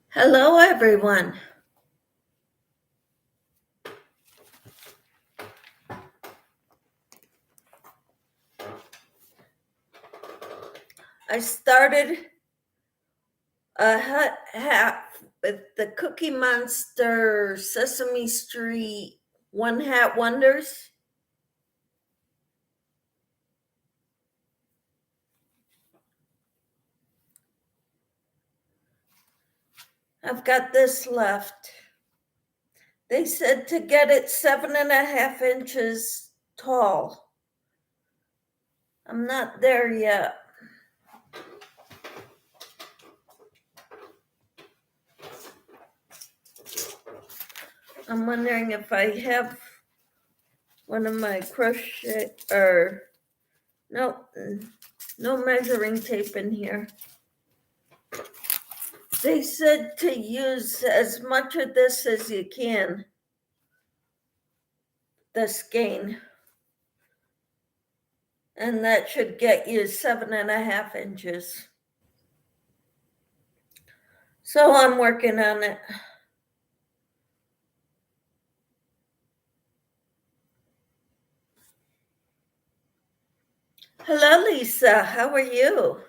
Hello, everyone. I started a hat with the Cookie Monster Sesame Street One Hat Wonders. I've got this left. They said to get it 7.5 inches tall. I'm not there yet. I'm wondering if I have one of my crochet no measuring tape in here. They said to use as much of this as you can, the skein, and that should get you 7.5 inches. So I'm working on it. Hello, Lisa. How are you?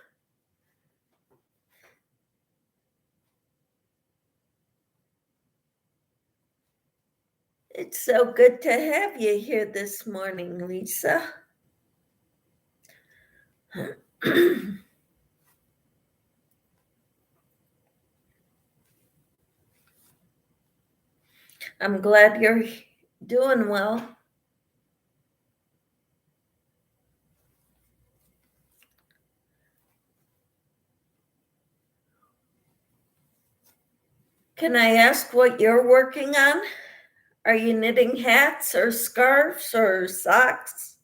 It's so good to have you here this morning, Lisa. I'm glad you're doing well. Can I ask what you're working on? Are you knitting hats or scarves or socks?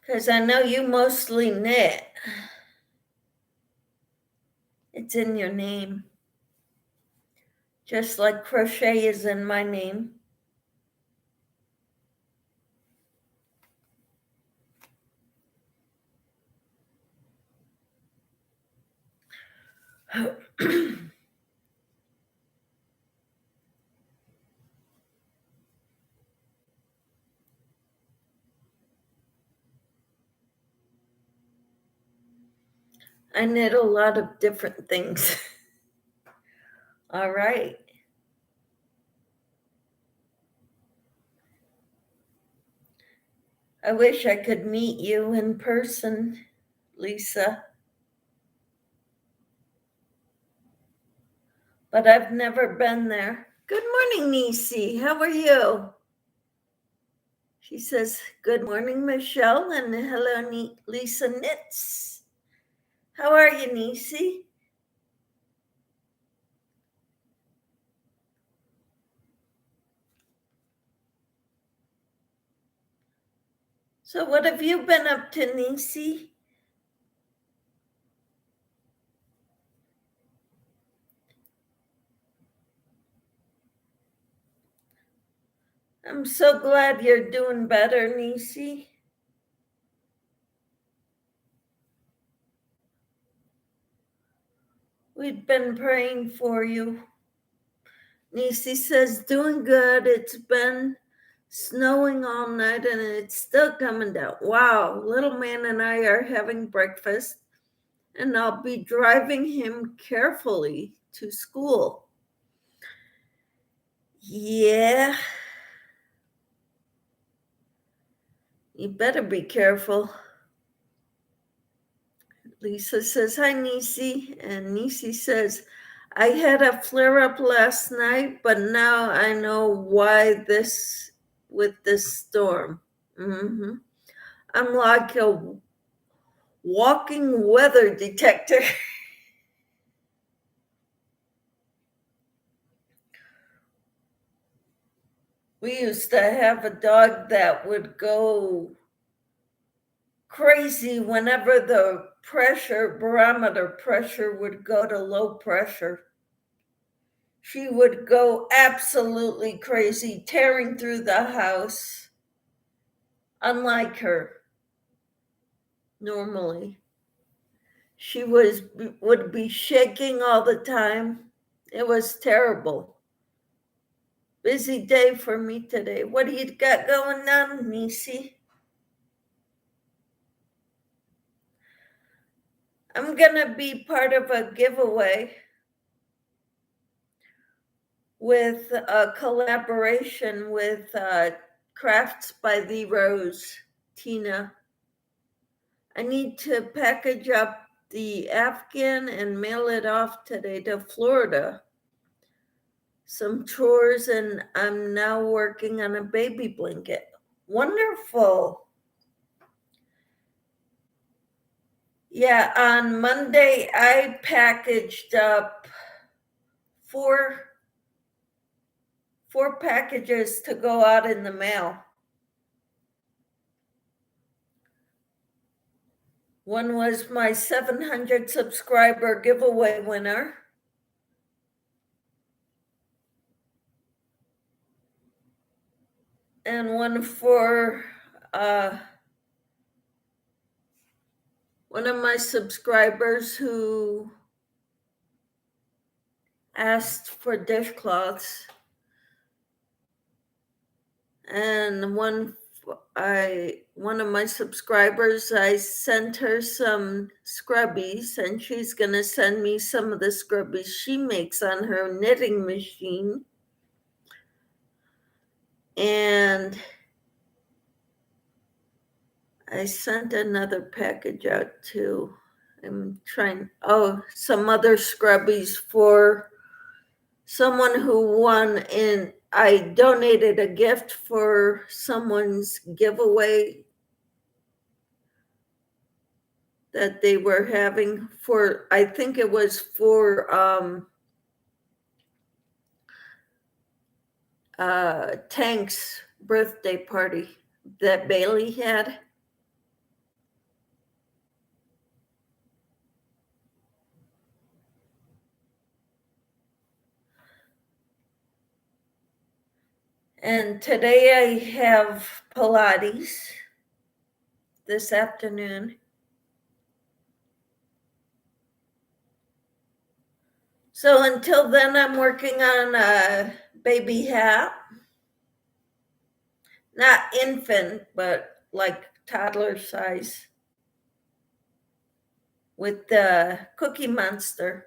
Because I know you mostly knit. It's in your name. Just like crochet is in my name. I knit a lot of different things. All right. I wish I could meet you in person, Lisa. But I've never been there. Good morning, Nisi. How are you? She says, good morning, Michelle, and hello, Lisa Knits. How are you, Nisi? So what have you been up to, Nisi? I'm so glad you're doing better, Nisi. We've been praying for you. Nisi says, doing good. It's been snowing all night and it's still coming down. Wow, little man and I are having breakfast and I'll be driving him carefully to school. Yeah. You better be careful. Lisa says, hi, Nisi. And Nisi says, I had a flare up last night, but now I know why with this storm. Mm-hmm. I'm like a walking weather detector. We used to have a dog that would go crazy whenever the barometer pressure would go to low pressure. She would go absolutely crazy, tearing through the house, unlike her normally. She would be shaking all the time. It was terrible. Busy day for me today. What do you got going on, Nisi? I'm gonna be part of a giveaway with a collaboration with Crafts by the Rose, Tina. I need to package up the Afghan and mail it off today to Florida. Some chores, and I'm now working on a baby blanket. Wonderful. Yeah, on Monday I packaged up four packages to go out in the mail. One was my 700 subscriber giveaway winner. And one for one of my subscribers who asked for dishcloths. And one of my subscribers, I sent her some scrubbies, and she's going to send me some of the scrubbies she makes on her knitting machine. And I sent another package out too. Some other scrubbies for someone who won, and I donated a gift for someone's giveaway that they were having for, I think it was for Tank's birthday party that Bailey had. And today I have Pilates this afternoon. So until then, I'm working on a baby hat. Not infant, but like toddler size, with the Cookie Monster.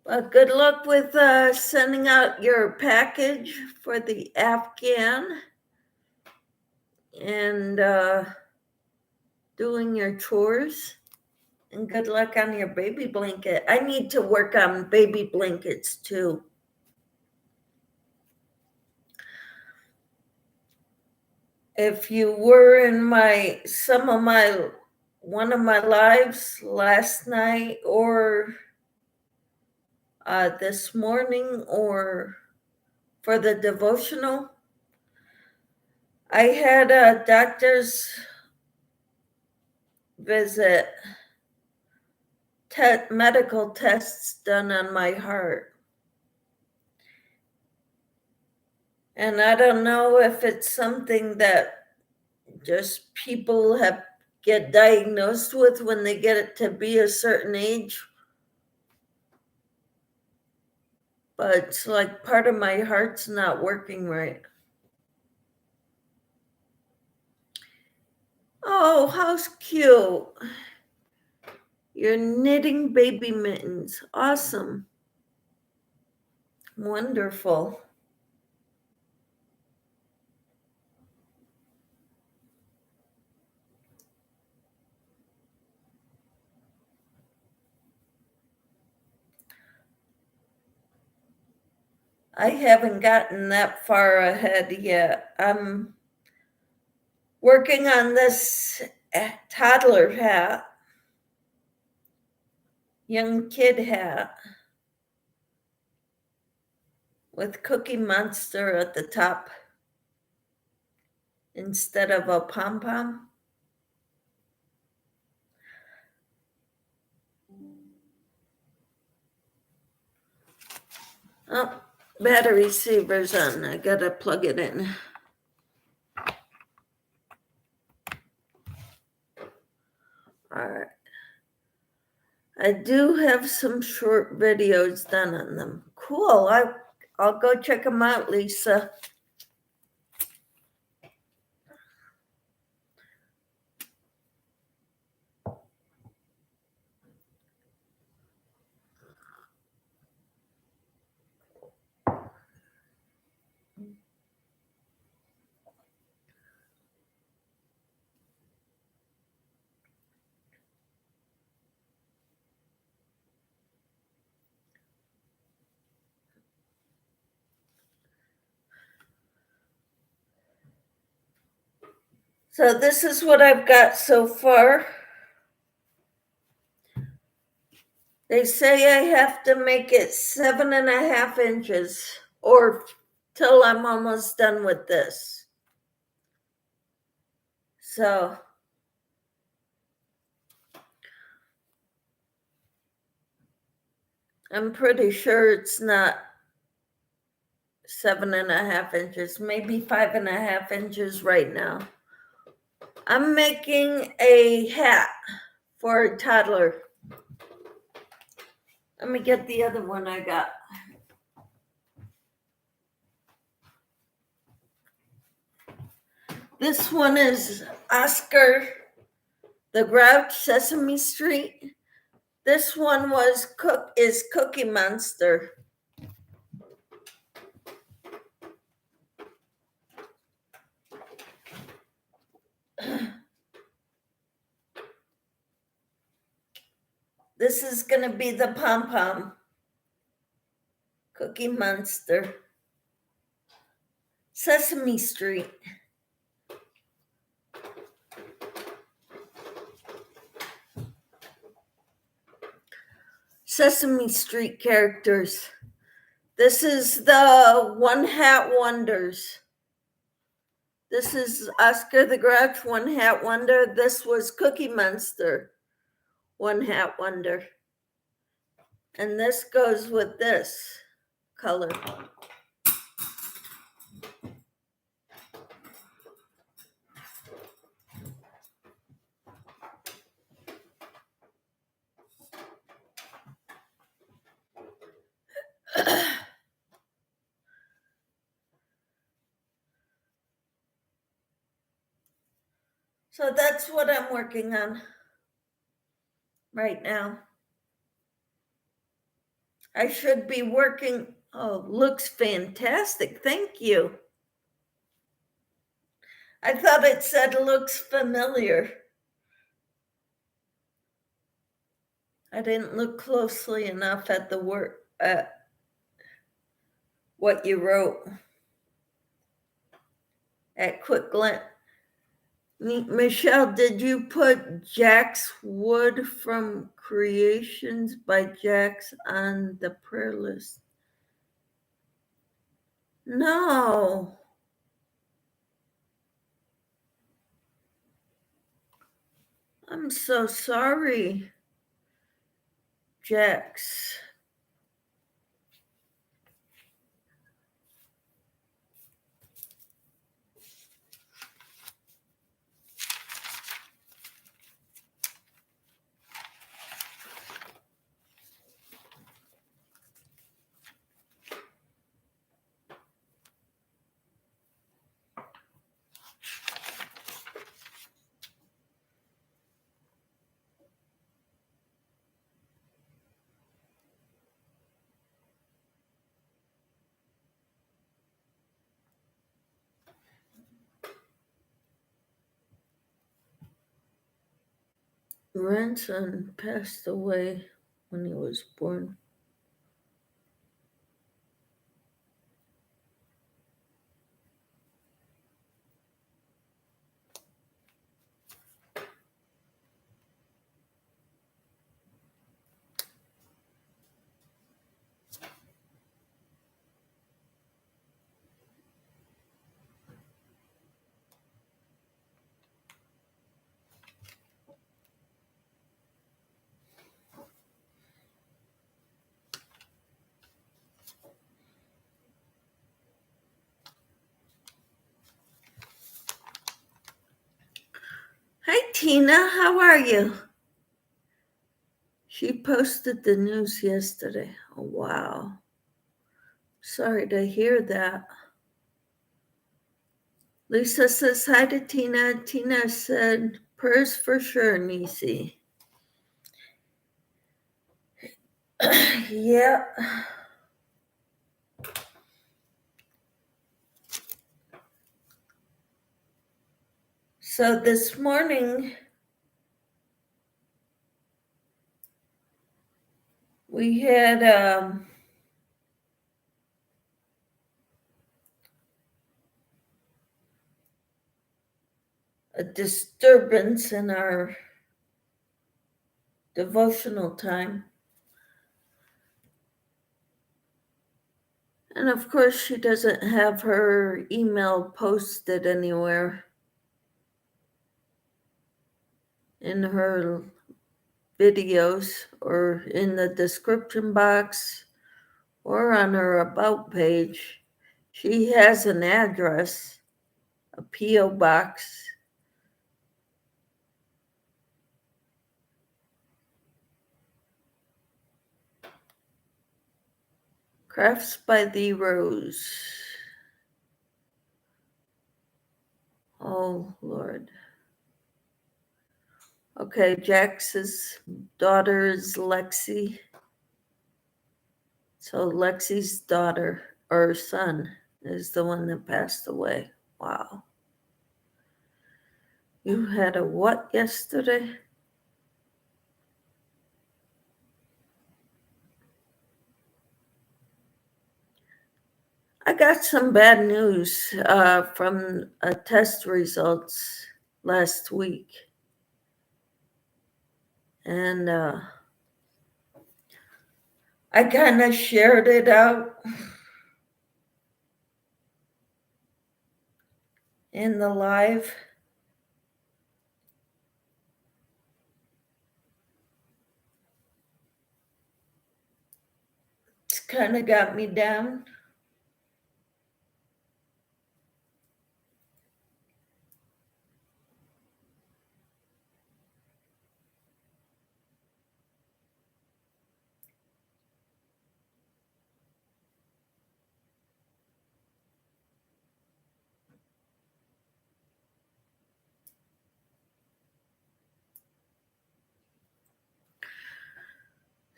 But good luck with sending out your package for the Afghan and doing your chores. And good luck on your baby blanket. I need to work on baby blankets too. If you were in one of my lives last night or this morning or for the devotional, I had a doctor's visit, medical tests done on my heart. And I don't know if it's something that just people get diagnosed with when they get it to be a certain age. But it's like part of my heart's not working right. Oh, how cute. You're knitting baby mittens. Awesome. Wonderful. I haven't gotten that far ahead yet. I'm working on this toddler hat, young kid hat, with Cookie Monster at the top instead of a pom-pom. Oh, battery saver's on. I gotta plug it in. All right. I do have some short videos done on them. Cool. I'll go check them out, Lisa. So this is what I've got so far. They say I have to make it 7.5 inches or till I'm almost done with this. So I'm pretty sure it's not 7.5 inches, maybe 5.5 inches right now. I'm making a hat for a toddler. Let me get the other one I got. This one is Oscar the Grouch, Sesame Street. This one is Cookie Monster. This is going to be the pom-pom. Cookie Monster. Sesame Street. Sesame Street characters. This is the One Hat Wonders. This is Oscar the Grouch, One Hat Wonder. This was Cookie Monster, One Hat Wonder. And this goes with this color. So that's what I'm working on right now. I should be working. Oh, looks fantastic. Thank you. I thought it said looks familiar. I didn't look closely enough at the work, what you wrote at quick glance. Michelle, did you put Jack's Wood from Creations by Jack's on the prayer list? No. I'm so sorry, Jack's. Grandson passed away when he was born. Tina, how are you? She posted the news yesterday. Oh, wow. Sorry to hear that. Lisa says hi to Tina. Tina said, prayers for sure, Nisi. Yeah. So this morning, we had a disturbance in our devotional time. And of course, she doesn't have her email posted anywhere in her videos or in the description box or on her about page. She has an address, a P.O. box. Crafts by the Rose. Oh, Lord. Okay, Jax's daughter is Lexi. So Lexi's daughter or son is the one that passed away. Wow. You had a what yesterday? I got some bad news from test results last week. And I kind of shared it out in the live. It's kind of got me down.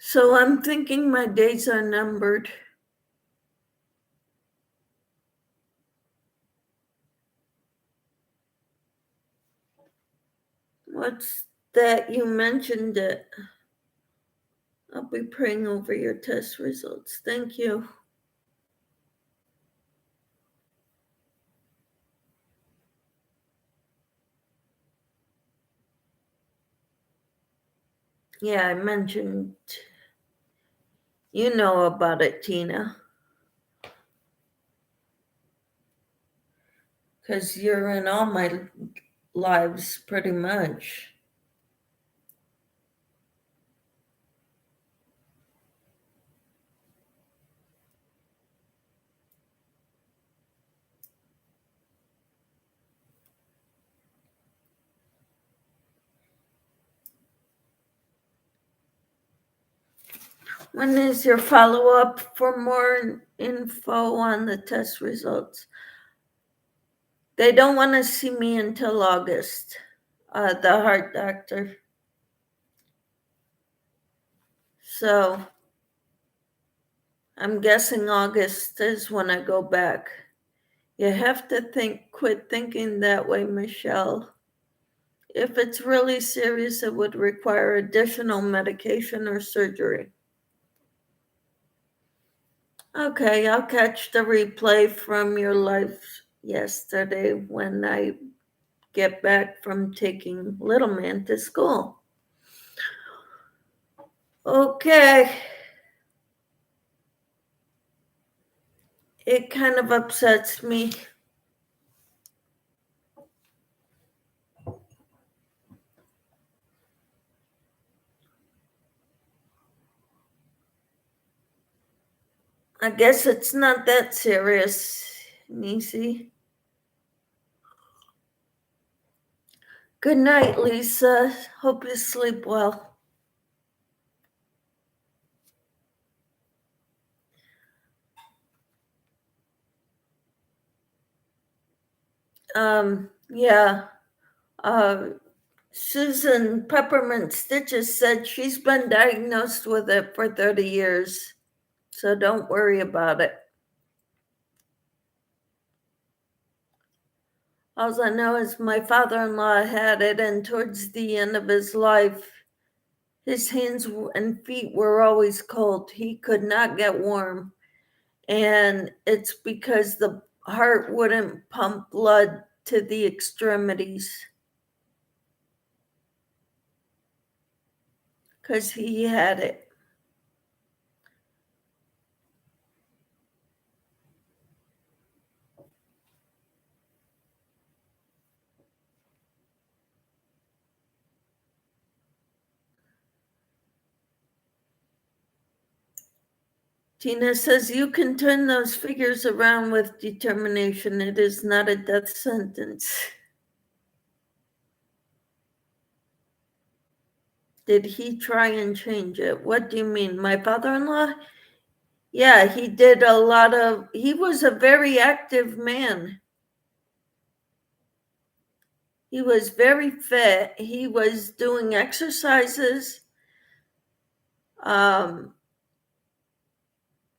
So I'm thinking my days are numbered. What's that? You mentioned it. I'll be praying over your test results. Thank you. Yeah, I mentioned, you know about it, Tina. Because you're in all my lives pretty much. When is your follow-up for more info on the test results? They don't want to see me until August, the heart doctor. So I'm guessing August is when I go back. You have to quit thinking that way, Michelle. If it's really serious, it would require additional medication or surgery. Okay, I'll catch the replay from your live yesterday when I get back from taking little man to school. Okay. It kind of upsets me. I guess it's not that serious, Nisi. Good night, Lisa. Hope you sleep well. Yeah. Susan Peppermint Stitches said she's been diagnosed with it for 30 years, so don't worry about it. All I know is my father-in-law had it, and towards the end of his life, his hands and feet were always cold. He could not get warm, and it's because the heart wouldn't pump blood to the extremities because he had it. Tina says you can turn those figures around with determination. It is not a death sentence. Did he try and change it? What do you mean? My father-in-law? Yeah, he did he was a very active man. He was very fit. He was doing exercises.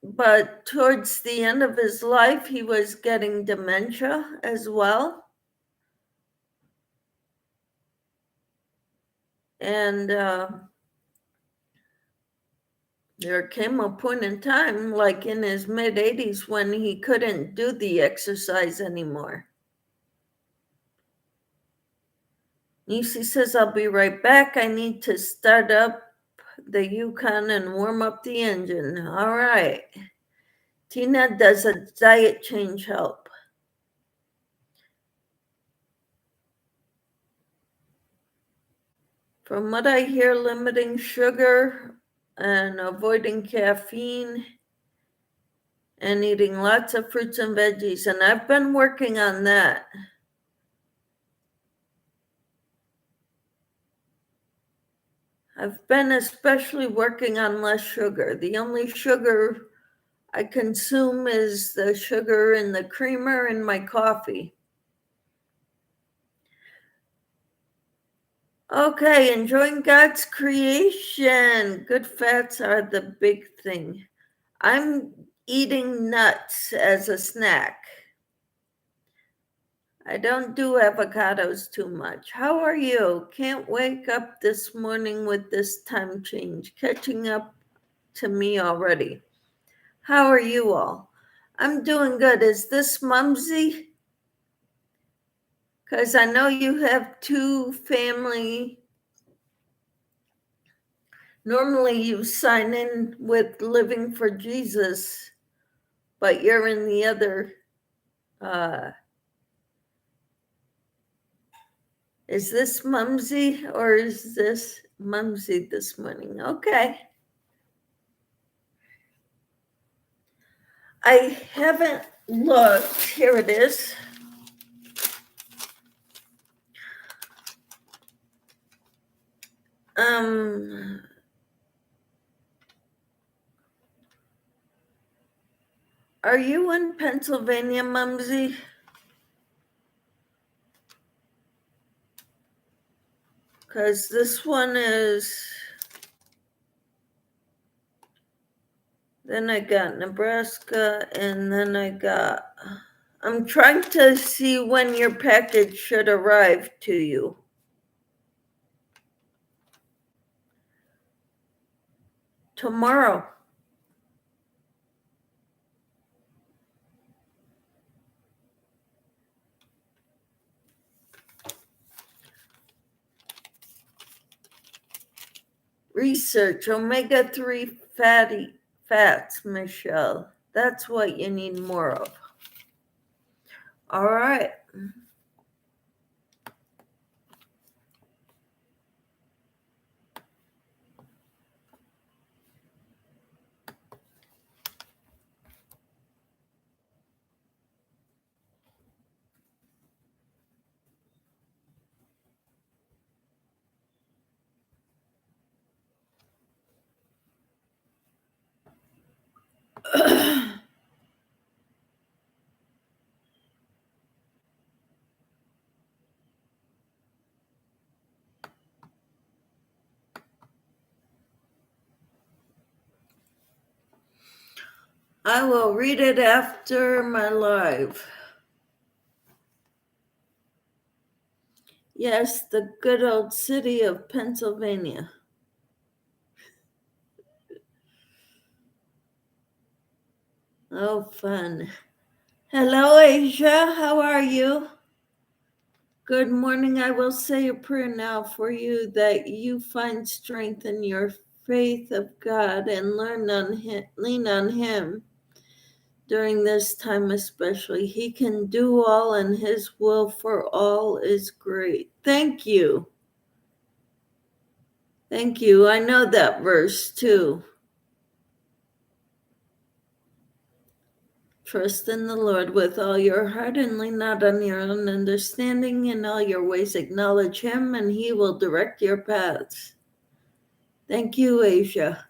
But towards the end of his life, he was getting dementia as well. And there came a point in time, like in his mid-80s, when he couldn't do the exercise anymore. Nisi says, I'll be right back. I need to start up the Yukon and warm up the engine. All right. Tina, does a diet change help? From what I hear, limiting sugar and avoiding caffeine and eating lots of fruits and veggies. And I've been working on that. I've been especially working on less sugar. The only sugar I consume is the sugar in the creamer in my coffee. Okay, enjoying God's creation. Good fats are the big thing. I'm eating nuts as a snack. I don't do avocados too much. How are you? Can't wake up this morning with this time change, catching up to me already. How are you all? I'm doing good. Is this Mumsy? Because I know you have two family. Normally you sign in with Living for Jesus, but you're in the other. Is this Mumsy or is this Mumsy this morning? Okay. I haven't looked. Here it is. Are you in Pennsylvania, Mumsy? Because this one is. Then I got Nebraska, and then I'm trying to see when your package should arrive to you. Tomorrow. Research omega-3 fatty fats, Michelle. That's what you need more of. All right. I will read it after my live. Yes, the good old city of Pennsylvania. Oh, fun. Hello, Asia. How are you? Good morning. I will say a prayer now for you that you find strength in your faith of God and learn on him, lean on Him during this time especially. He can do all and His will for all is great. Thank you. Thank you. I know that verse too. Trust in the Lord with all your heart and lean not on your own understanding. In all your ways acknowledge Him and He will direct your paths. Thank you, Asia.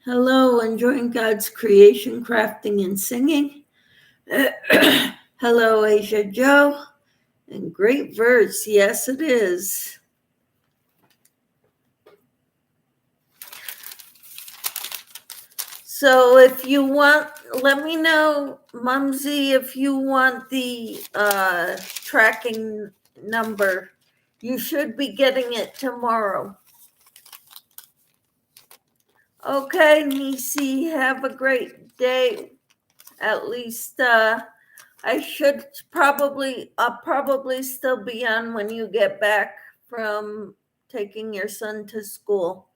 Hello, enjoying God's creation, crafting, and singing. Hello, Asia Joe. And great verse. Yes, it is. So if you want, let me know, Mumsy, if you want the tracking number. You should be getting it tomorrow. Okay, Nisi, have a great day. At least I'll probably still be on when you get back from taking your son to school.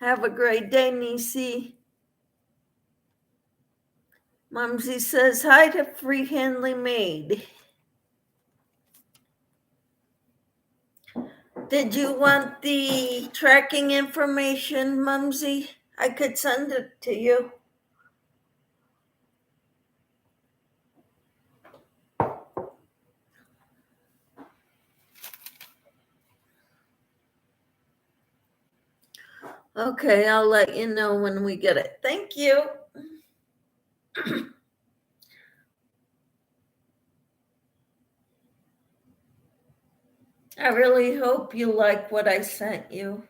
Have a great day, Nisi. Mumsy says hi to Freehandly Maid. Did you want the tracking information, Mumsy? I could send it to you. Okay, I'll let you know when we get it. Thank you. I really hope you like what I sent you.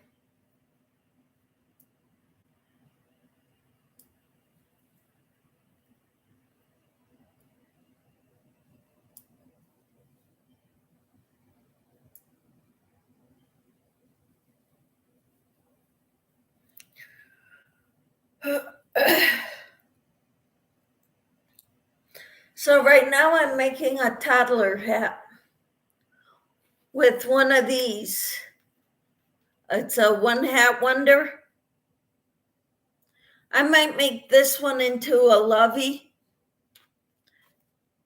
So right now I'm making a toddler hat with one of these. It's a one hat wonder. I might make this one into a lovey,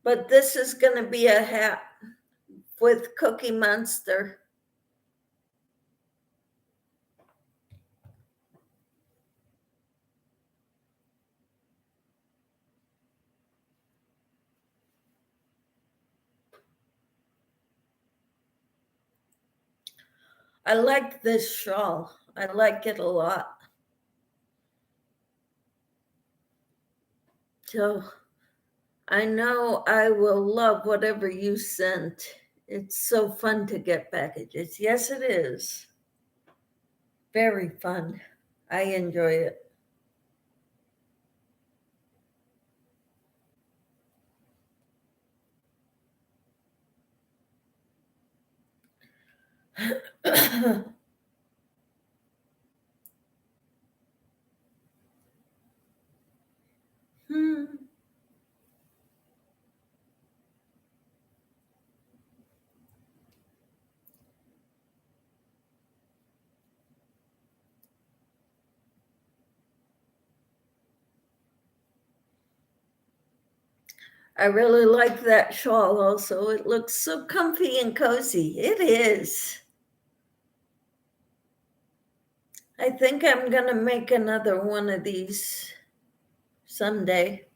but this is going to be a hat with Cookie Monster. I like this shawl. I like it a lot. So I know I will love whatever you sent. It's so fun to get packages. Yes, it is. Very fun. I enjoy it. I really like that shawl also. It looks so comfy and cozy. It is. I think I'm going to make another one of these someday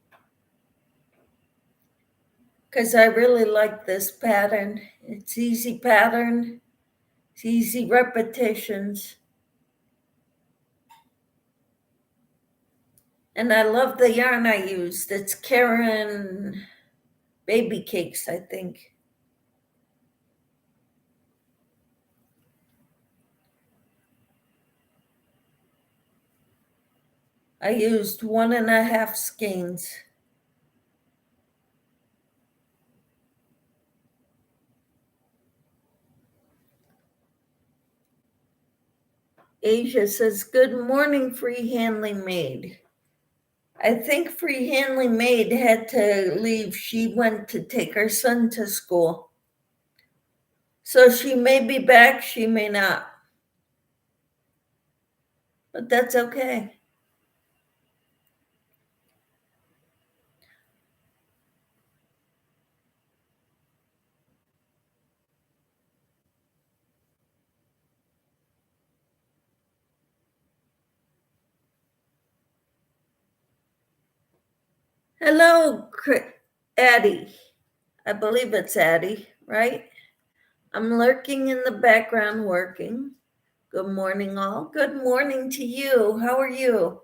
because I really like this pattern. It's easy pattern. It's easy repetitions. And I love the yarn I used. It's Karen Baby Cakes, I think. I used 1.5 skeins. Asia says, good morning, Free Handling Maid. I think Free Handling Maid had to leave. She went to take her son to school. So she may be back, she may not. But that's okay. Hello, Addie. I believe it's Addie, right? I'm lurking in the background working. Good morning, all. Good morning to you. How are you?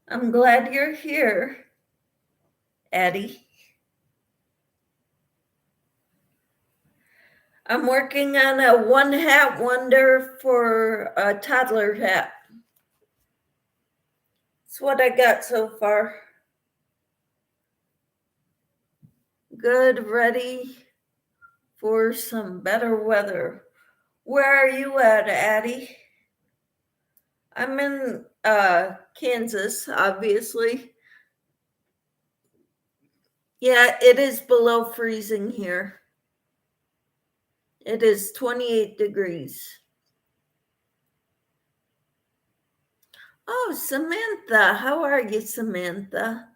I'm glad you're here, Addie. I'm working on a one hat wonder for a toddler hat. That's what I got so far. Good, ready for some better weather. Where are you at, Addie? I'm in Kansas, obviously. Yeah, it is below freezing here. It is 28 degrees. Oh, Samantha. How are you, Samantha?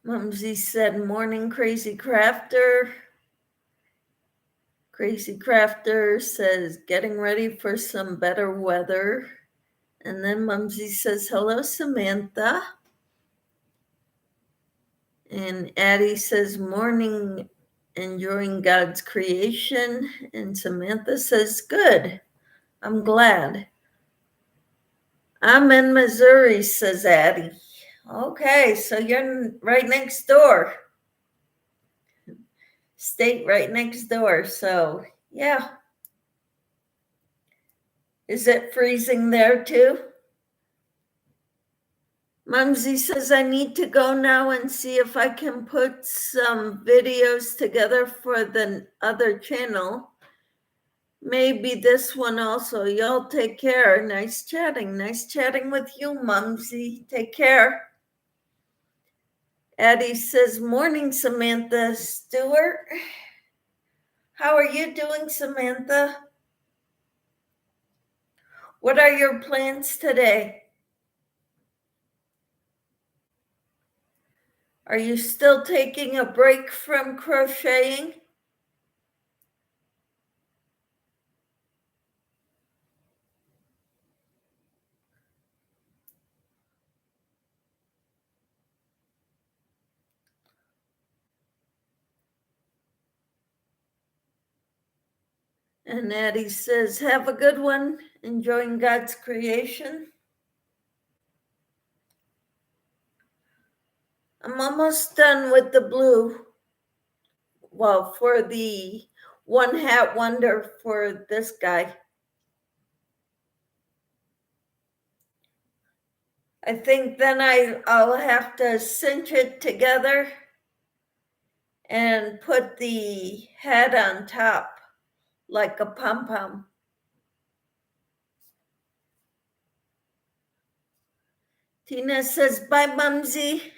Mumsy said, morning, Crazy Crafter. Crazy Crafter says, getting ready for some better weather. And then Mumsy says, hello, Samantha. And Addie says, morning, enjoying God's creation. And Samantha says, good. I'm glad. I'm in Missouri, says Addie. Okay, so you're right next door. State right next door. So, yeah. Is it freezing there too? Mumsy says I need to go now and see if I can put some videos together for the other channel. Maybe this one also. Y'all take care. Nice chatting. Nice chatting with you, Mumsy. Take care. Addie says, morning, Samantha Stewart. How are you doing, Samantha? What are your plans today? Are you still taking a break from crocheting? And Addie says, have a good one. Enjoying God's creation. I'm almost done with the blue. Well, for the one hat wonder for this guy. I think then I'll have to cinch it together and put the head on top like a pom-pom. Tina says, bye, Mumsy.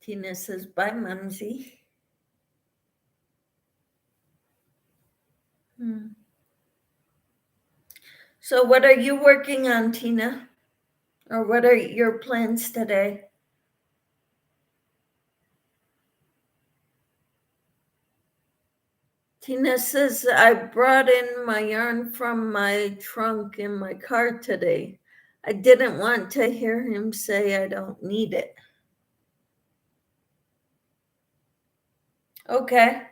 Tina says, bye, Mumsy. So what are you working on, Tina? Or what are your plans today? Tina says, I brought in my yarn from my trunk in my car today. I didn't want to hear him say I don't need it. Okay.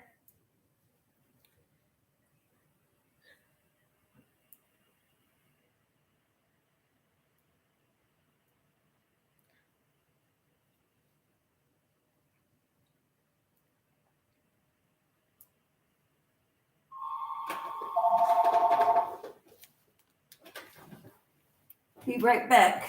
Be right back.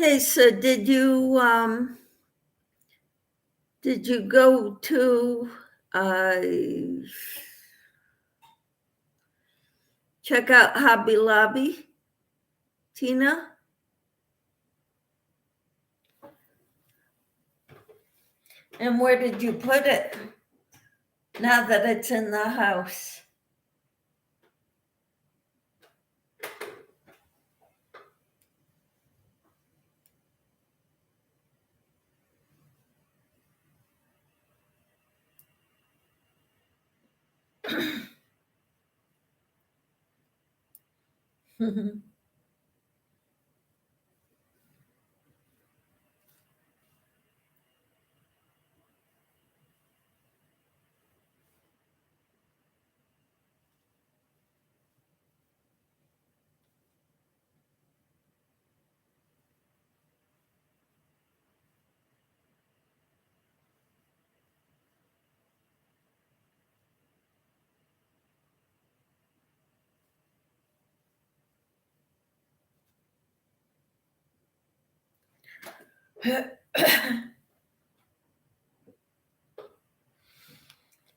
Okay, so did you go to check out Hobby Lobby, Tina? And where did you put it now that it's in the house?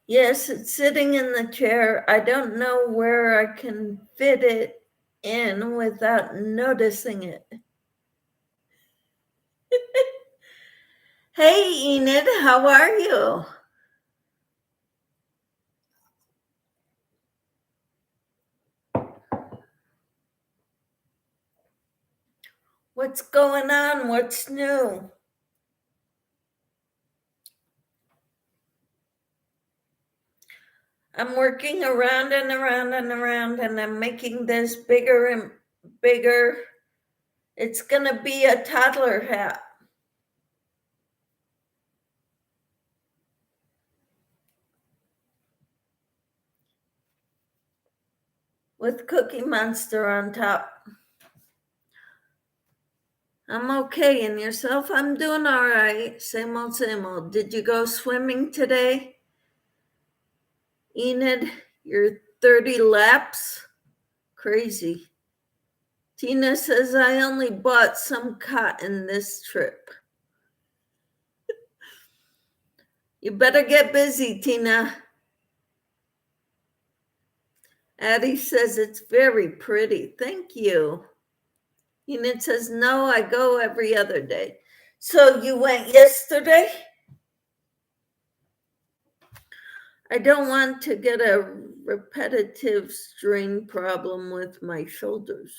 Yes, it's sitting in the chair. I don't know where I can fit it in without noticing it. Hey, Enid, how are you? What's going on? What's new? I'm working around and around and around, and I'm making this bigger and bigger. It's going to be a toddler hat with Cookie Monster on top. I'm okay. And yourself? I'm doing all right. Same old, same old. Did you go swimming today? Enid, your 30 laps? Crazy. Tina says, I only bought some cotton this trip. You better get busy, Tina. Addie says, it's very pretty. Thank you. Enid says, no, I go every other day. So you went yesterday? I don't want to get a repetitive strain problem with my shoulders.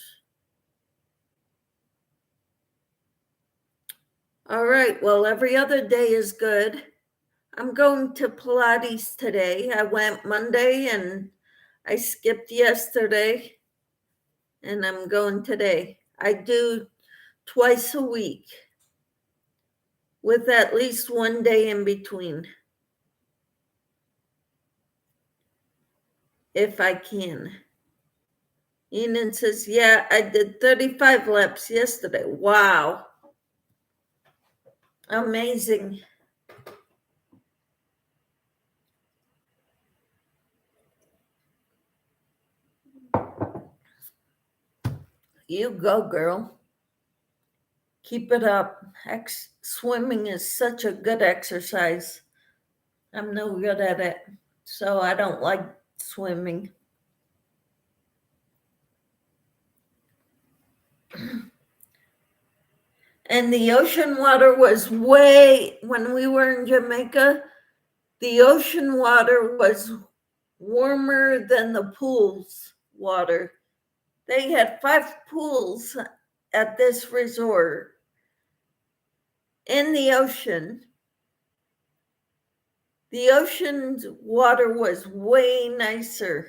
All right, well, every other day is good. I'm going to Pilates today. I went Monday and I skipped yesterday, and I'm going today. I do twice a week with at least one day in between, if I can. Enan says, yeah, I did 35 laps yesterday. Wow. Amazing. You go, girl. Keep it up. Swimming is such a good exercise. I'm no good at it, so I don't like swimming. And the ocean water was when we were in Jamaica, the ocean water was warmer than the pool's water. They had 5 pools at this resort in the ocean. The ocean's water was way nicer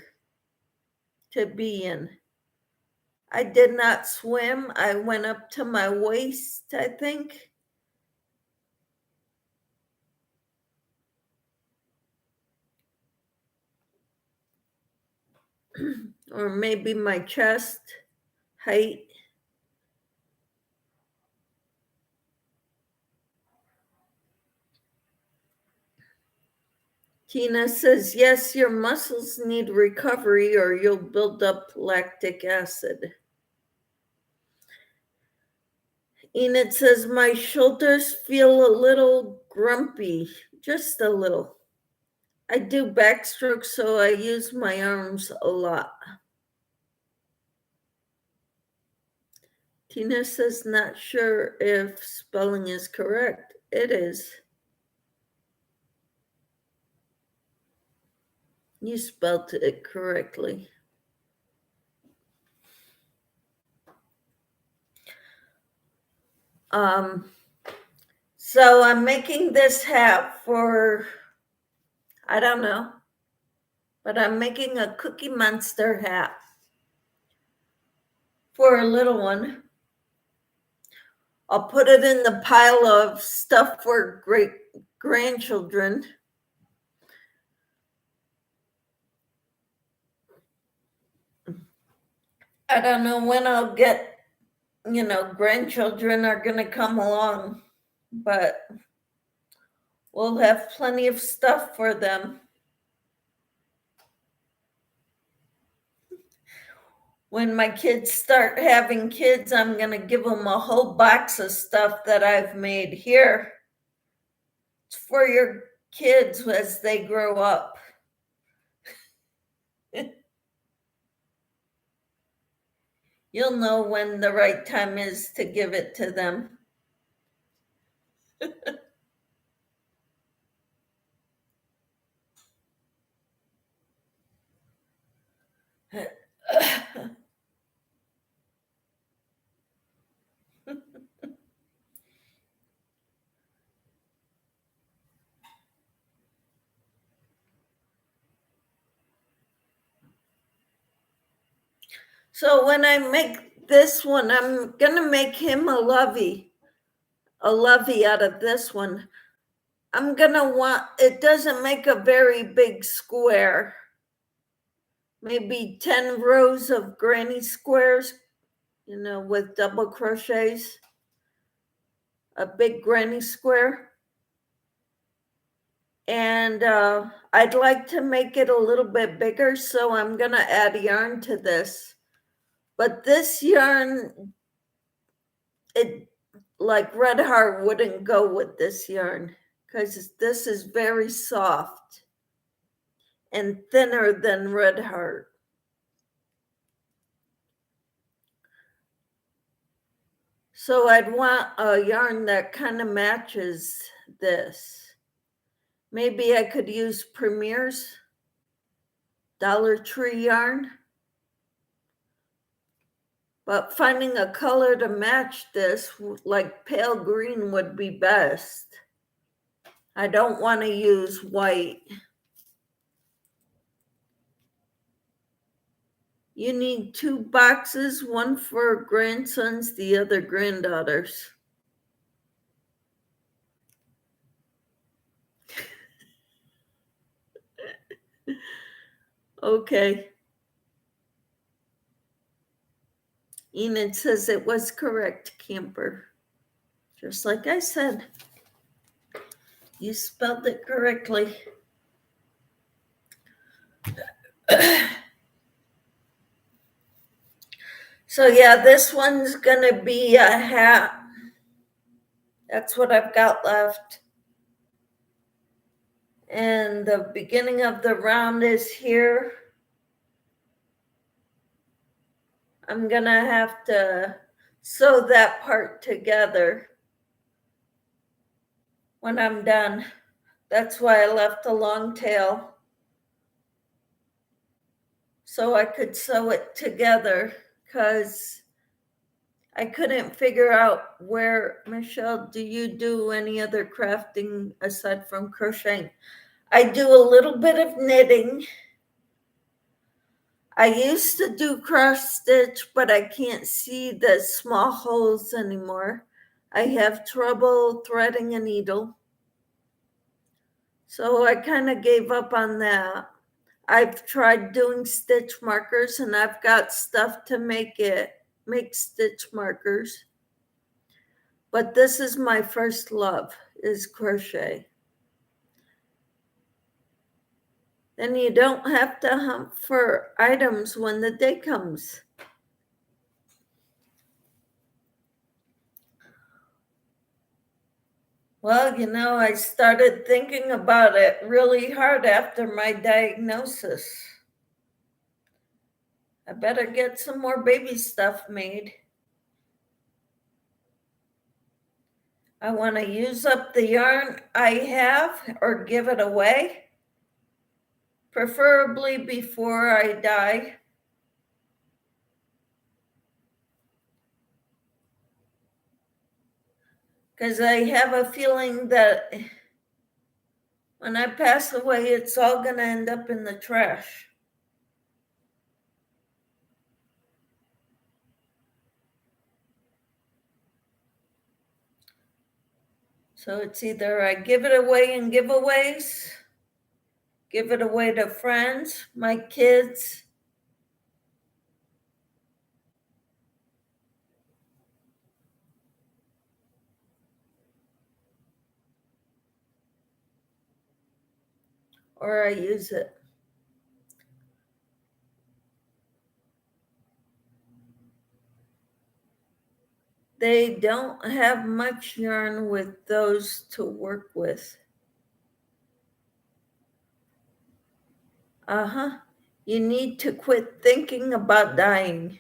to be in. I did not swim. I went up to my waist, I think. Or maybe my chest height. Tina says, yes, your muscles need recovery or you'll build up lactic acid. Enid says, my shoulders feel a little grumpy, just a little. I do backstroke, so I use my arms a lot. Tina says, not sure if spelling is correct. It is. You spelled it correctly. So I'm making this hat for, I don't know, but I'm making a Cookie Monster hat for a little one. I'll put it in the pile of stuff for great grandchildren. I don't know when I'll get, grandchildren are going to come along, but we'll have plenty of stuff for them. When my kids start having kids, I'm going to give them a whole box of stuff that I've made here. It's for your kids as they grow up. You'll know when the right time is to give it to them. So when I make this one, I'm going to make him a lovey out of this one. I'm going to it doesn't make a very big square. Maybe 10 rows of granny squares, with double crochets. A big granny square. And I'd like to make it a little bit bigger, so I'm going to add yarn to this. But this yarn, like Red Heart wouldn't go with this yarn because this is very soft and thinner than Red Heart. So I'd want a yarn that kind of matches this. Maybe I could use Premier's Dollar Tree yarn. But finding a color to match this, like pale green, would be best. I don't want to use white. You need 2 boxes, one for grandsons, the other granddaughters. Okay. Enid says it was correct, Camper. Just like I said. You spelled it correctly. So yeah, this one's gonna be a hat. That's what I've got left. And the beginning of the round is here. I'm gonna have to sew that part together when I'm done. That's why I left a long tail, so I could sew it together, because I couldn't figure out where. Michelle, do you do any other crafting aside from crocheting? I do a little bit of knitting. I used to do cross stitch, but I can't see the small holes anymore. I have trouble threading a needle, so I kind of gave up on that. I've tried doing stitch markers, and I've got stuff to make stitch markers. But this is my first love, is crochet. Then you don't have to hunt for items when the day comes. Well, I started thinking about it really hard after my diagnosis. I better get some more baby stuff made. I want to use up the yarn I have or give it away, preferably before I die. Because I have a feeling that when I pass away, it's all going to end up in the trash. So it's either I give it away in giveaways, give it away to friends, my kids, or I use it. They don't have much yarn with those to work with. You need to quit thinking about dying.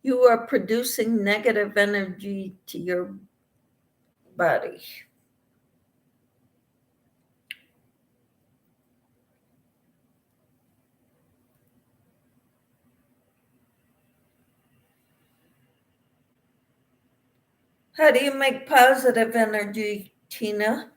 You are producing negative energy to your body. How do you make positive energy, Tina?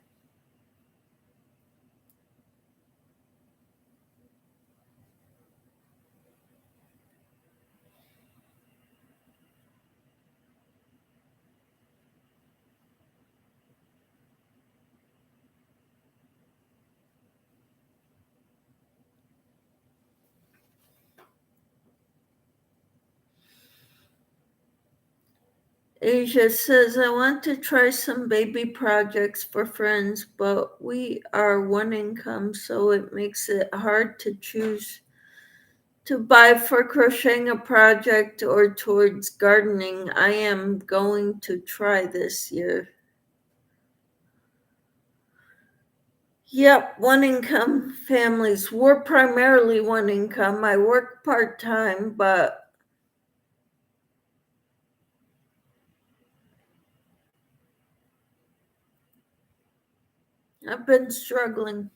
Asia says, I want to try some baby projects for friends, but we are one income, so it makes it hard to choose to buy for crocheting a project or towards gardening. I am going to try this year. Yep, one income families. We're primarily one income. I work part-time, but I've been struggling.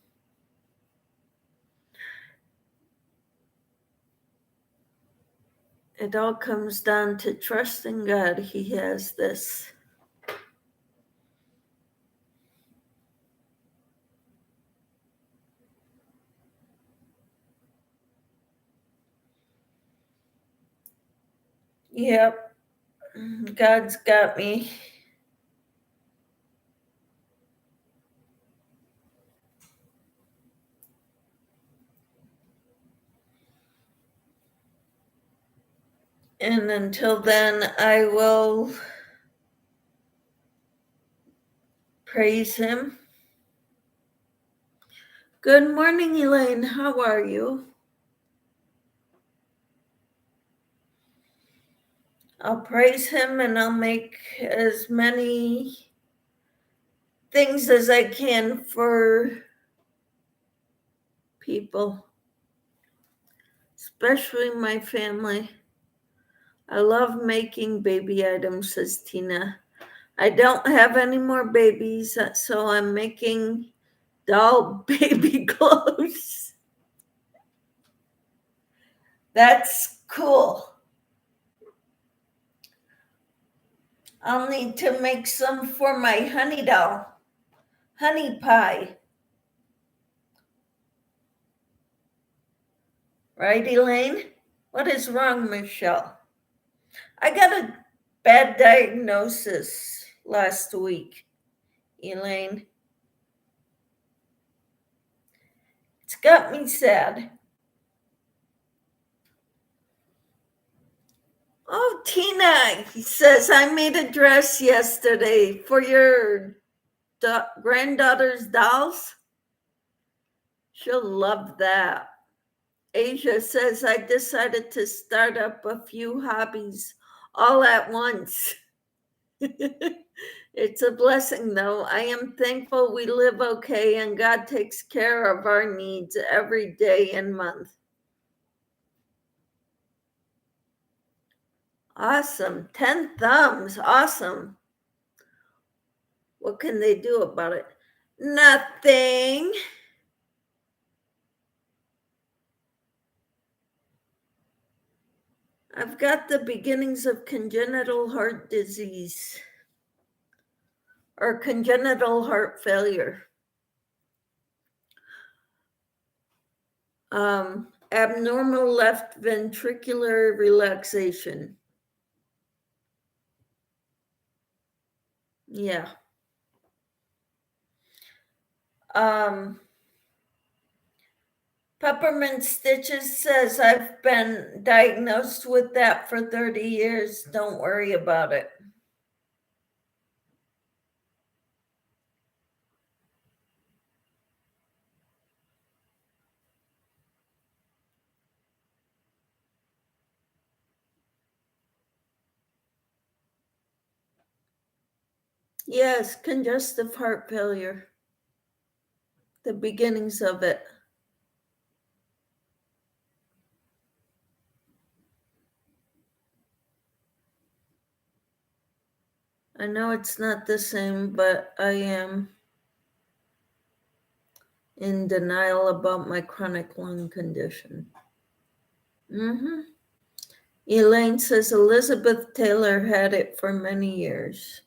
It all comes down to trusting God. He has this. Yep, God's got me. And until then, I will praise Him. Good morning, Elaine. How are you? I'll praise him and I'll make as many things as I can for people, especially my family. I love making baby items, says Tina. I don't have any more babies, so I'm making doll baby clothes. That's cool. I'll need to make some for my honey doll, honey pie. Right, Elaine? What is wrong, Michelle? I got a bad diagnosis last week, Elaine. It's got me sad. Oh, Tina, he says, I made a dress yesterday for your granddaughter's dolls. She'll love that. Asia says, I decided to start up a few hobbies all at once. It's a blessing, though. I am thankful we live okay and God takes care of our needs every day and month. Awesome. 10 thumbs. Awesome. What can they do about it? Nothing. I've got the beginnings of congenital heart disease or congenital heart failure. Abnormal left ventricular relaxation. Yeah. Peppermint Stitches says, I've been diagnosed with that for 30 years. Don't worry about it. Yes, congestive heart failure. The beginnings of it. I know it's not the same, but I am in denial about my chronic lung condition. Elaine says Elizabeth Taylor had it for many years.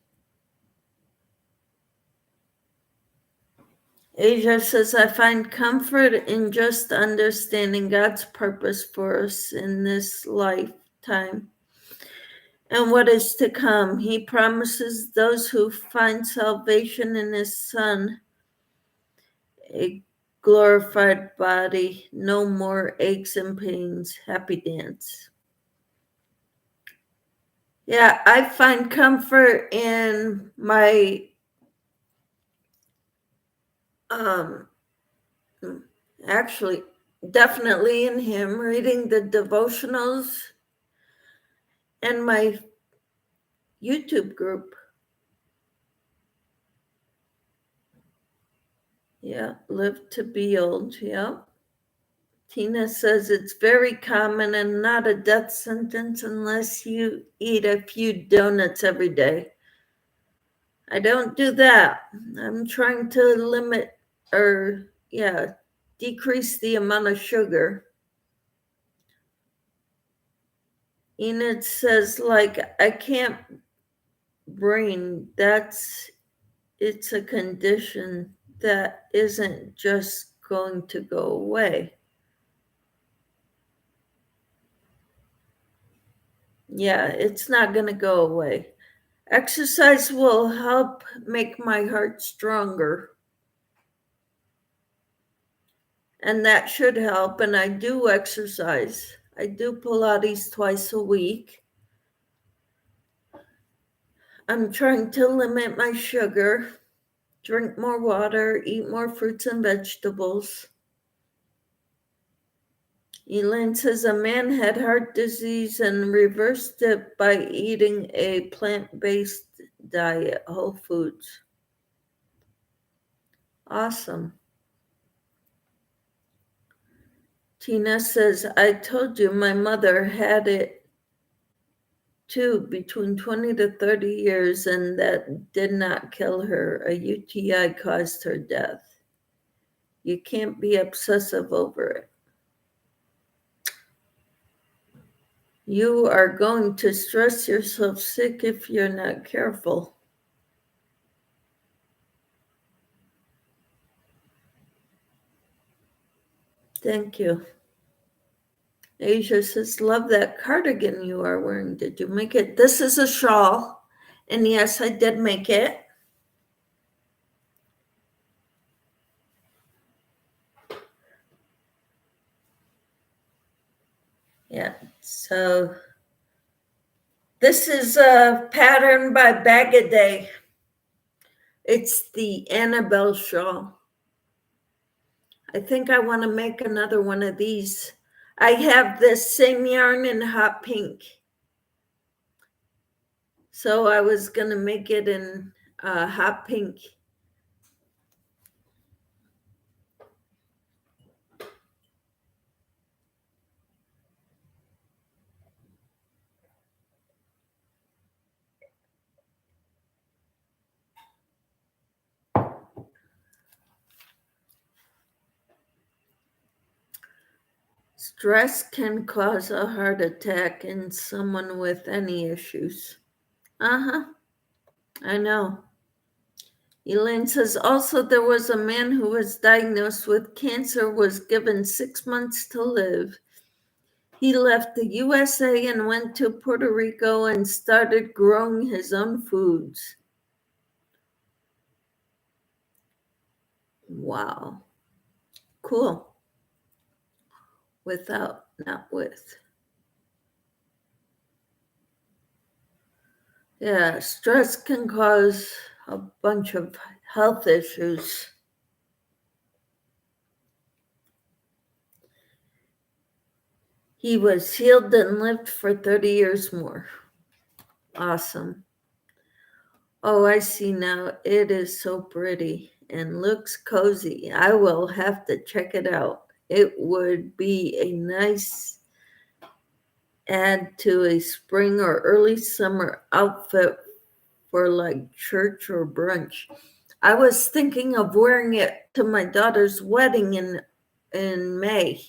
Asia says, I find comfort in just understanding God's purpose for us in this lifetime and what is to come. He promises those who find salvation in his Son a glorified body, no more aches and pains. Happy dance. Yeah, I find comfort in my actually definitely in him, reading the devotionals and my YouTube group. Yeah, live to be old. Yeah. Tina says it's very common and not a death sentence unless you eat a few donuts every day. I don't do that. I'm trying to limit decrease the amount of sugar. Enid says, like, I can't brain. It's a condition that isn't just going to go away. Yeah, it's not going to go away. Exercise will help make my heart stronger. And that should help. And I do exercise. I do Pilates twice a week. I'm trying to limit my sugar, drink more water, eat more fruits and vegetables. Elaine says a man had heart disease and reversed it by eating a plant-based diet, whole foods. Awesome. Tina says, I told you my mother had it too, between 20 to 30 years, and that did not kill her. A UTI caused her death. You can't be obsessive over it. You are going to stress yourself sick if you're not careful. Thank you. Asia says, love that cardigan you are wearing. Did you make it? This is a shawl. And yes, I did make it. Yeah, so this is a pattern by Bagaday. It's the Annabelle shawl. I think I want to make another one of these. I have this same yarn in hot pink. So I was going to make it in hot pink. Stress can cause a heart attack in someone with any issues. Uh-huh. I know. Elaine says, also there was a man who was diagnosed with cancer, was given 6 months to live. He left the USA and went to Puerto Rico and started growing his own foods. Wow. Cool. Without, not with. Yeah, stress can cause a bunch of health issues. He was healed and lived for 30 years more. Awesome. Oh, I see now. It is so pretty and looks cozy. I will have to check it out. It would be a nice add to a spring or early summer outfit for like church or brunch. I was thinking of wearing it to my daughter's wedding in May.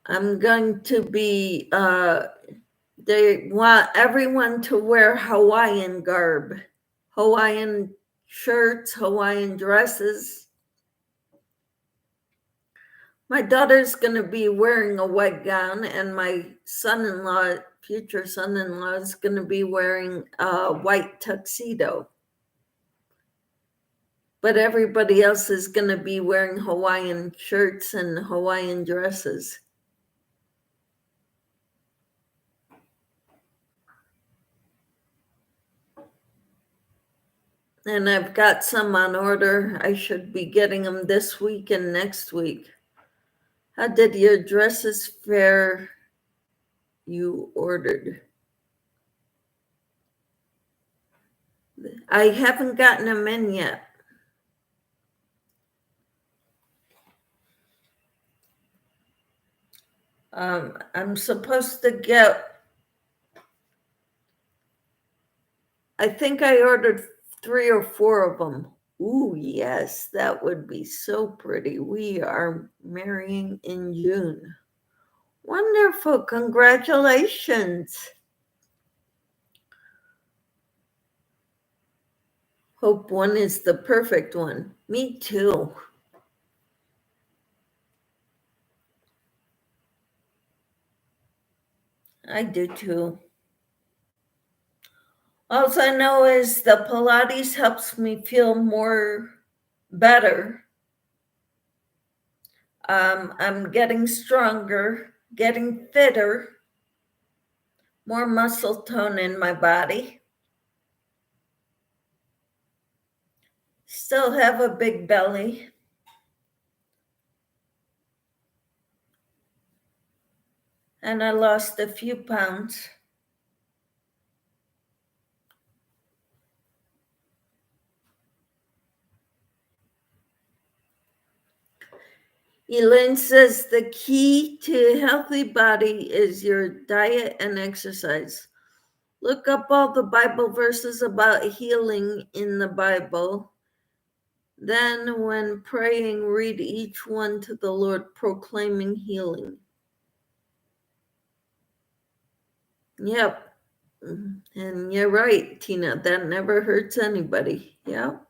I'm going to be they want everyone to wear Hawaiian garb, Hawaiian shirts, Hawaiian dresses. My daughter's going to be wearing a white gown, and my son-in-law, future son-in-law, is going to be wearing a white tuxedo. But everybody else is going to be wearing Hawaiian shirts and Hawaiian dresses. And I've got some on order. I should be getting them this week and next week. How did your dresses fare you ordered? I haven't gotten them in yet. I'm supposed to get, I think I ordered 3 or 4 of them. Ooh, yes, that would be so pretty. We are marrying in June. Wonderful, congratulations. Hope one is the perfect one. Me too. I do too. All I know is the Pilates helps me feel more better. I'm getting stronger, getting fitter, more muscle tone in my body. Still have a big belly. and I lost a few pounds. Elaine says the key to a healthy body is your diet and exercise. Look up all the Bible verses about healing in the Bible. Then, when praying, read each one to the Lord, proclaiming healing. Yep. And you're right, Tina. That never hurts anybody. Yep.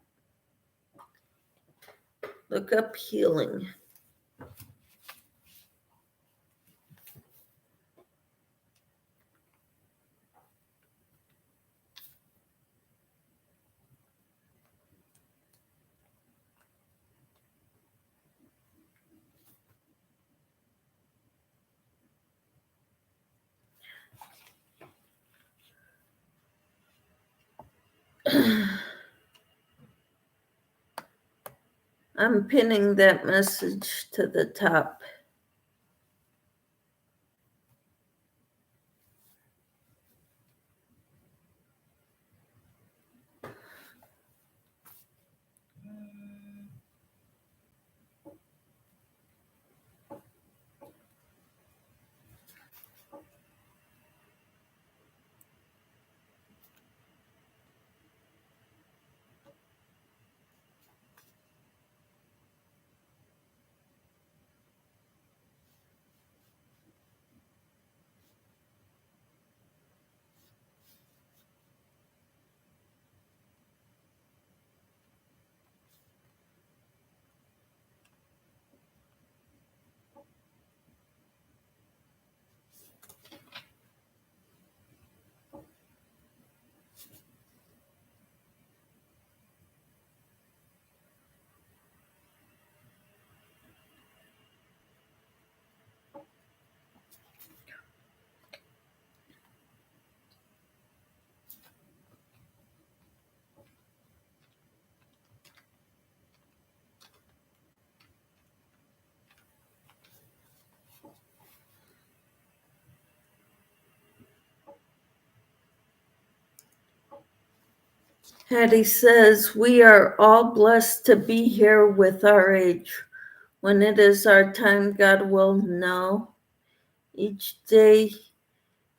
Look up healing. I'm pinning that message to the top. Hattie says, we are all blessed to be here with our age. When it is our time, God will know. Each day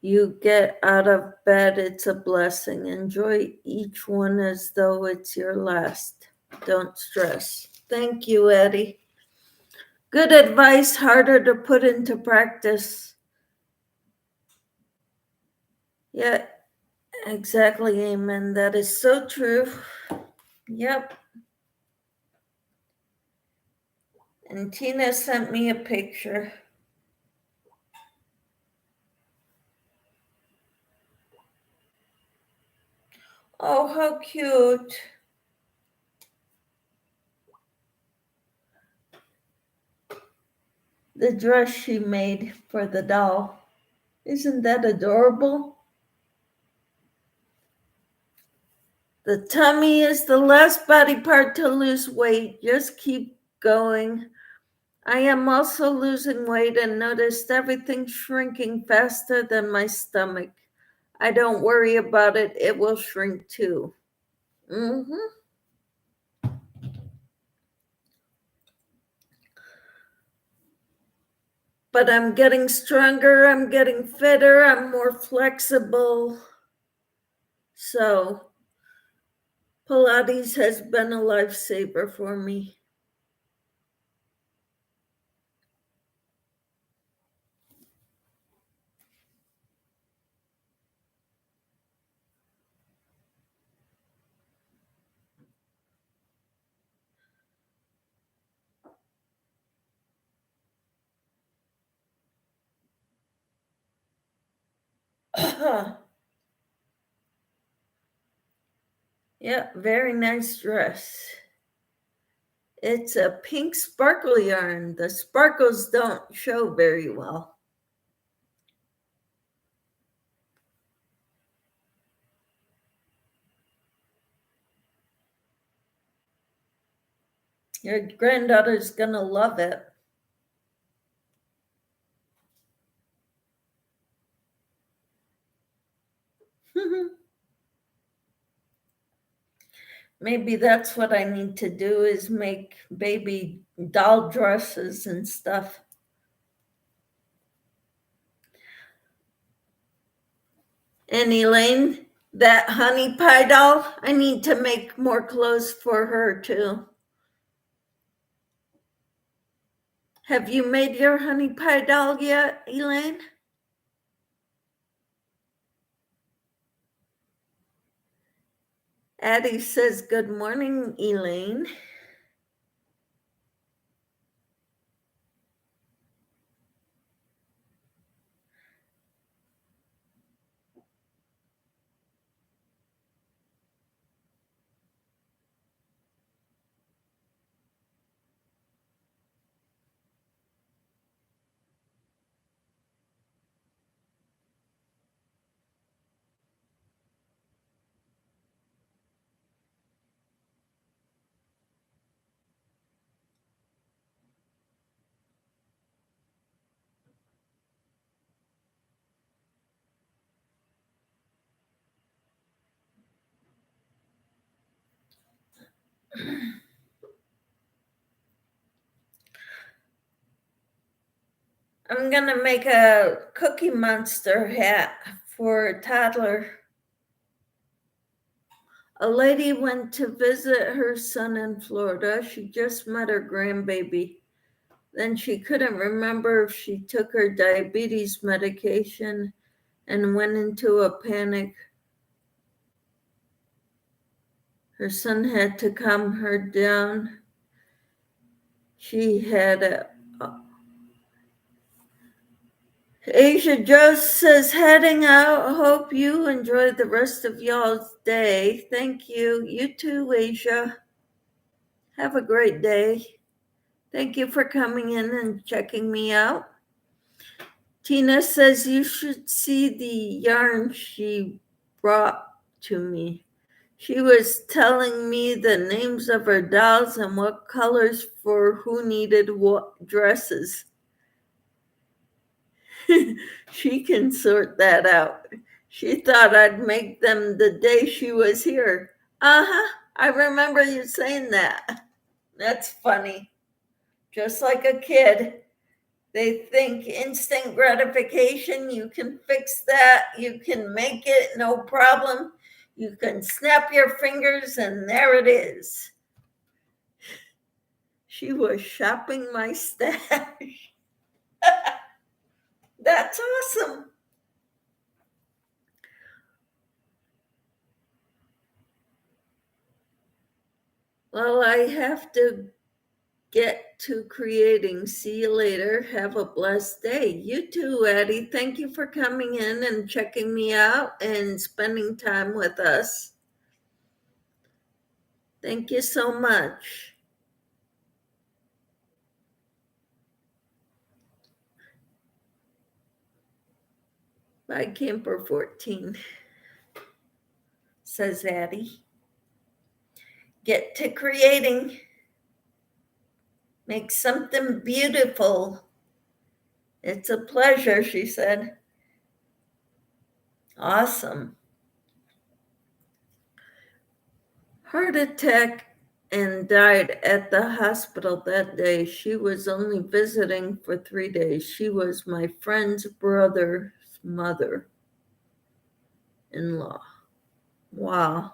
you get out of bed, it's a blessing. Enjoy each one as though it's your last. Don't stress. Thank you, Eddie. Good advice, harder to put into practice. Yeah, exactly. Amen. That is so true. Yep. And Tina sent me a picture. Oh, how cute. The dress she made for the doll. Isn't that adorable? The tummy is the last body part to lose weight. Just keep going. I am also losing weight and noticed everything shrinking faster than my stomach. I don't worry about it. It will shrink too. But I'm getting stronger. I'm getting fitter. I'm more flexible. So Pilates has been a lifesaver for me. Yeah, very nice dress. It's a pink sparkle yarn. The sparkles don't show very well. Your granddaughter's gonna love it. Maybe that's what I need to do, is make baby doll dresses and stuff. And Elaine, that honey pie doll, I need to make more clothes for her too. Have you made your honey pie doll yet, Elaine? Addie says, good morning, Elaine. I'm going to make a Cookie Monster hat for a toddler. A lady went to visit her son in Florida. She just met her grandbaby. Then she couldn't remember if she took her diabetes medication and went into a panic. Her son had to calm her down. She had Asia Joe says, heading out. Hope you enjoy the rest of y'all's day. Thank you. You too, Asia. Have a great day. Thank you for coming in and checking me out. Tina says, you should see the yarn she brought to me. She was telling me the names of her dolls and what colors for who needed what dresses. She can sort that out. She thought I'd make them the day she was here. I remember you saying that. That's funny. Just like a kid. They think instant gratification, you can fix that, you can make it, no problem. You can snap your fingers and there it is. She was shopping my stash. That's awesome. Well, I have to get to creating. See you later. Have a blessed day. You too, Addie. Thank you for coming in and checking me out and spending time with us. Thank you so much. Bye, Camper 14, says Addie. Get to creating. Make something beautiful. It's a pleasure, she said. Awesome. Heart attack and died at the hospital that day. She was only visiting for 3 days. She was my friend's brother's mother-in-law. Wow.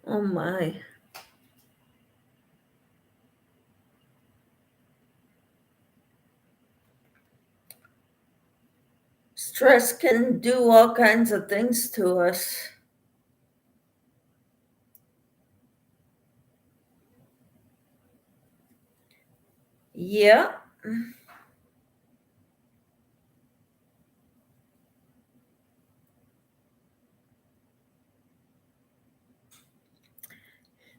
Oh my. Stress can do all kinds of things to us. Yeah.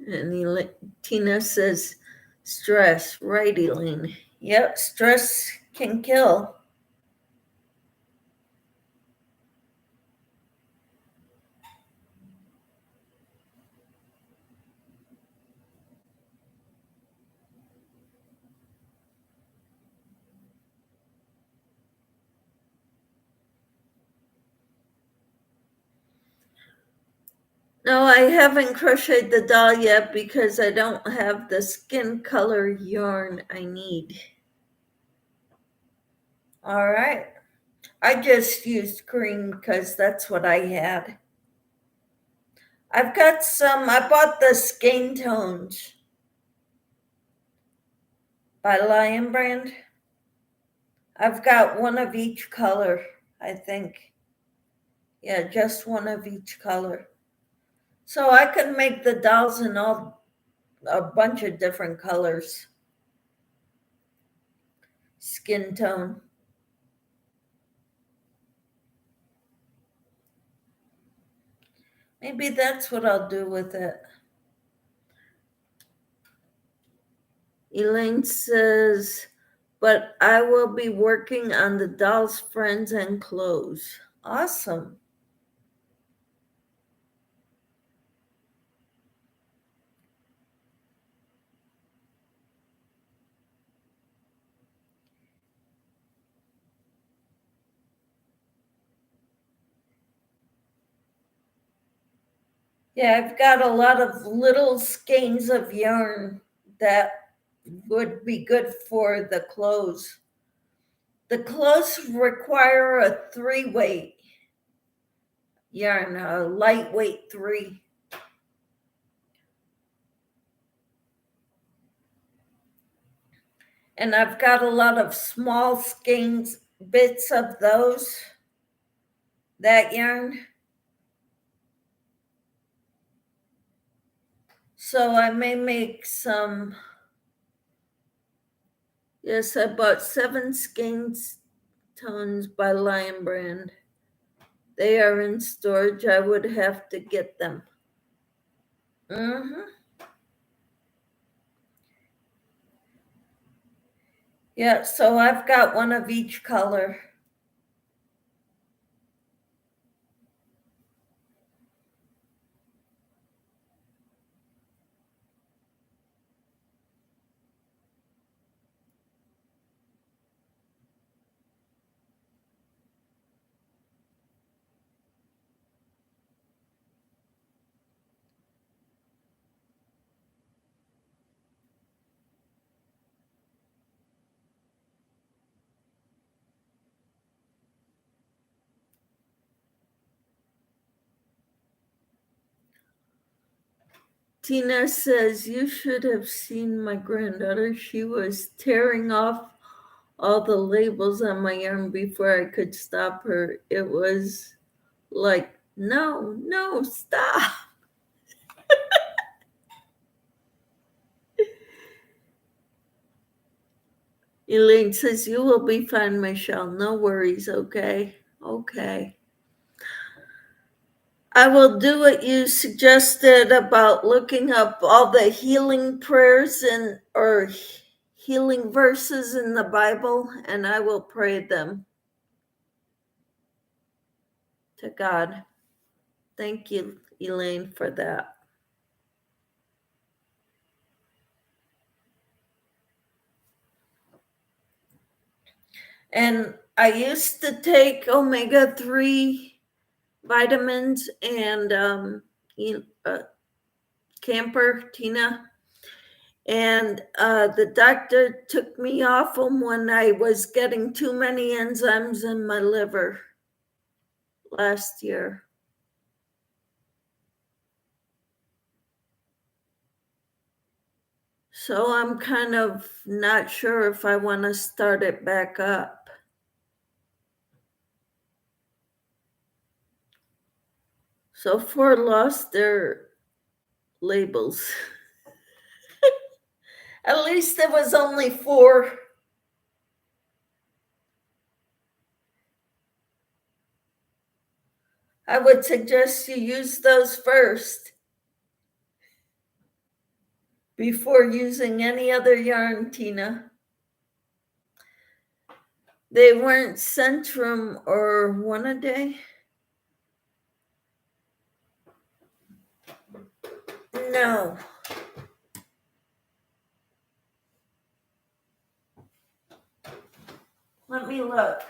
And Tina says, stress, right, Elaine? Yep, stress can kill. No, I haven't crocheted the doll yet because I don't have the skin color yarn I need. All right. I just used green because that's what I had. I've got some, I bought the Skein Tones by Lion Brand. I've got one of each color, I think. Yeah, just one of each color. So I could make the dolls in a bunch of different colors. Skin tone. Maybe that's what I'll do with it. Elaine says, but I will be working on the dolls, friends, and clothes. Awesome. Yeah, I've got a lot of little skeins of yarn that would be good for the clothes. The clothes require a 3-weight yarn, a lightweight 3. And I've got a lot of small skeins, bits of that yarn. So I may make some. Yes, I bought 7 skeins tones by Lion Brand. They are in storage. I would have to get them. Yeah, so I've got one of each color. Tina says, you should have seen my granddaughter. She was tearing off all the labels on my yarn before I could stop her. It was like, no, stop. Elaine says, you will be fine, Michelle. No worries, okay? Okay. I will do what you suggested about looking up all the healing prayers or healing verses in the Bible, and I will pray them to God. Thank you, Elaine, for that. And I used to take omega-3 vitamins and Camper, Tina. And the doctor took me off them when I was getting too many enzymes in my liver last year. So I'm kind of not sure if I want to start it back up. So 4 lost their labels. At least it was only 4. I would suggest you use those first before using any other yarn, Tina. They weren't Centrum or One A Day? No. Let me look.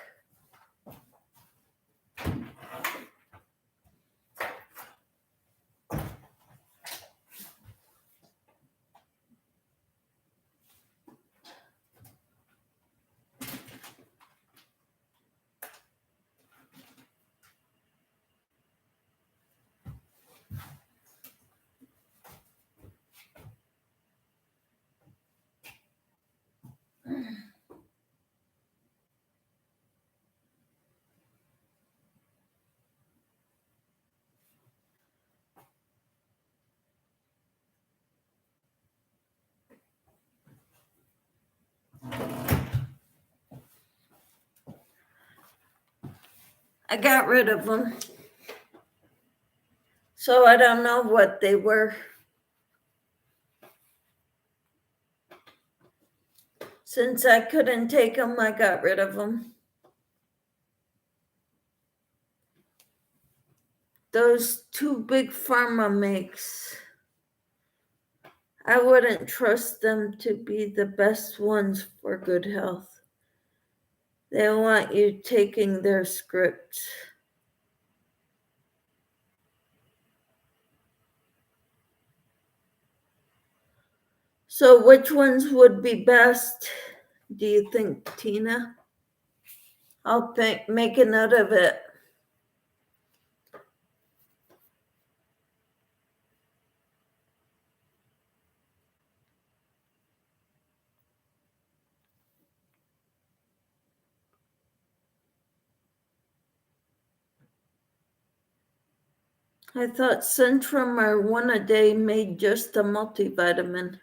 I got rid of them. So I don't know what they were. Since I couldn't take them, I got rid of them. Those two big pharma makes, I wouldn't trust them to be the best ones for good health. They want you taking their scripts. So which ones would be best, do you think, Tina? I'll make a note of it. I thought Centrum or One A Day made just a multivitamin.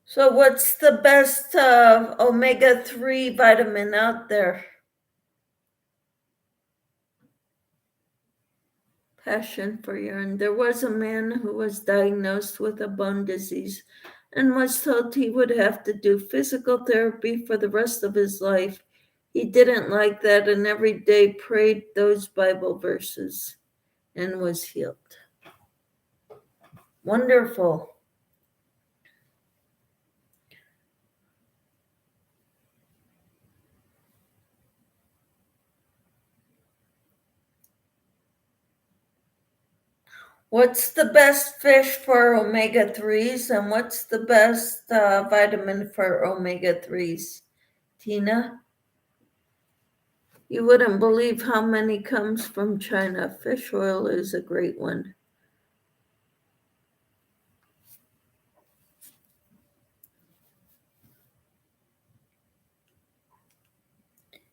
So what's the best omega-3 vitamin out there? Passion for urine. There was a man who was diagnosed with a bone disease and was told he would have to do physical therapy for the rest of his life. He didn't like that and every day prayed those Bible verses and was healed. Wonderful. What's the best fish for omega-3s and what's the best vitamin for omega-3s? Tina? You wouldn't believe how many comes from China. Fish oil is a great one.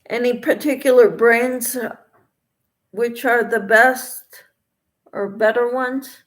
Any particular brands which are the best or better ones?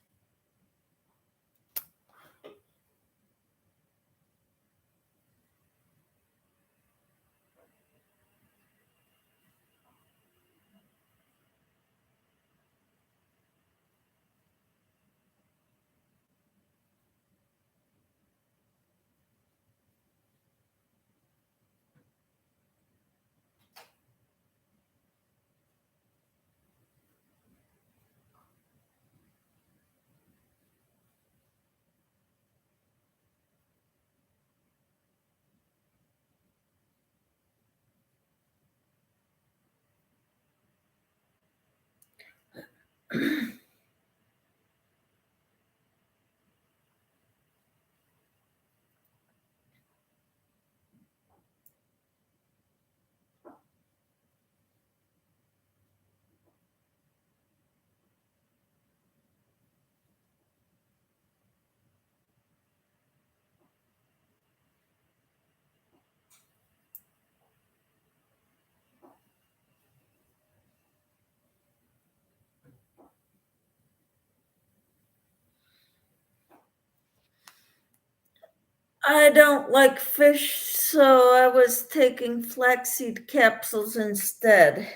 I don't like fish, so I was taking flaxseed capsules instead.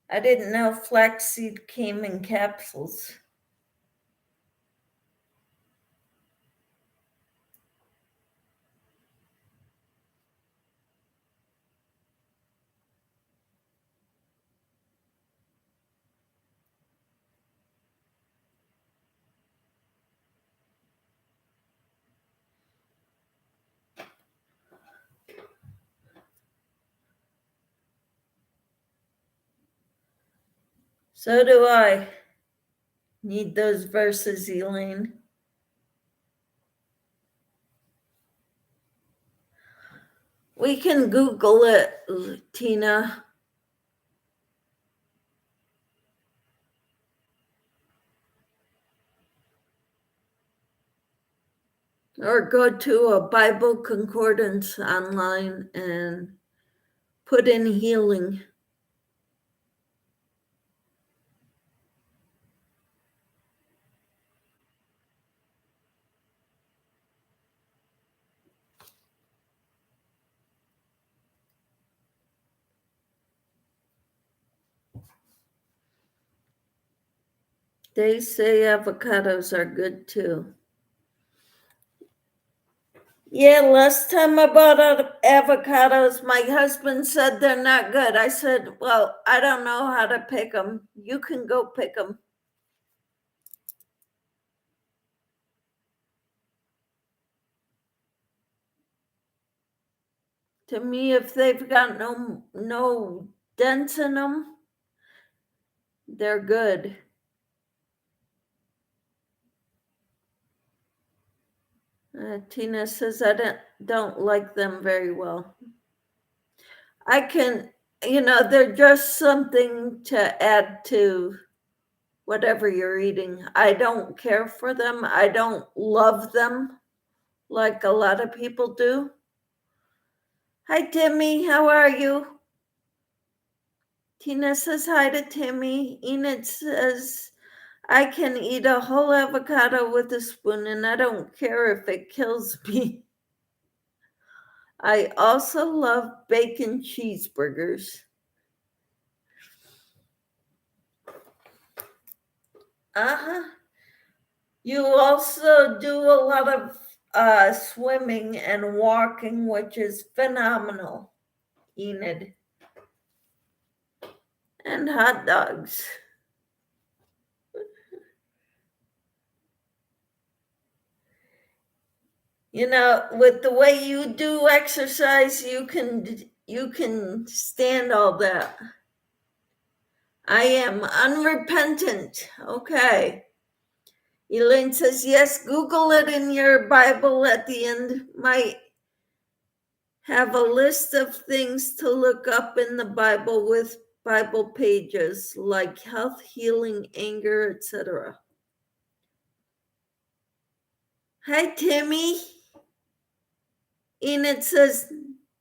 I didn't know flaxseed came in capsules. So do I. Need those verses, Elaine. We can Google it, Tina. or go to a Bible concordance online and put in healing. They say avocados are good too. Yeah, last time I bought avocados, my husband said they're not good. I said, well, I don't know how to pick them. You can go pick them. To me, if they've got no dents in them, they're good. Tina says I don't like them very well. I can, they're just something to add to whatever you're eating. I don't care for them. I don't love them like a lot of people do. Hi, Timmy. How are you? Tina says hi to Timmy. Enid says, I can eat a whole avocado with a spoon and I don't care if it kills me. I also love bacon cheeseburgers. Uh-huh. You also do a lot of swimming and walking, which is phenomenal, Enid. And hot dogs. With the way you do exercise, you can stand all that. I am unrepentant. Okay. Elaine says, yes, Google it in your Bible at the end. Might have a list of things to look up in the Bible with Bible pages like health, healing, anger, etc. Hi, Timmy. Enid says,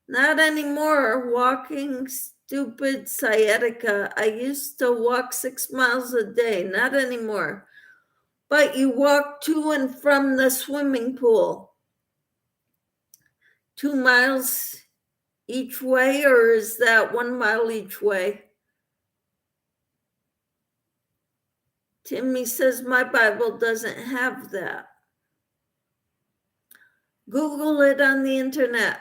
not anymore. Walking stupid sciatica. I used to walk 6 miles a day. Not anymore. But you walk to and from the swimming pool. 2 miles each way, or is that 1 mile each way? Timmy says my Bible doesn't have that. Google it on the internet.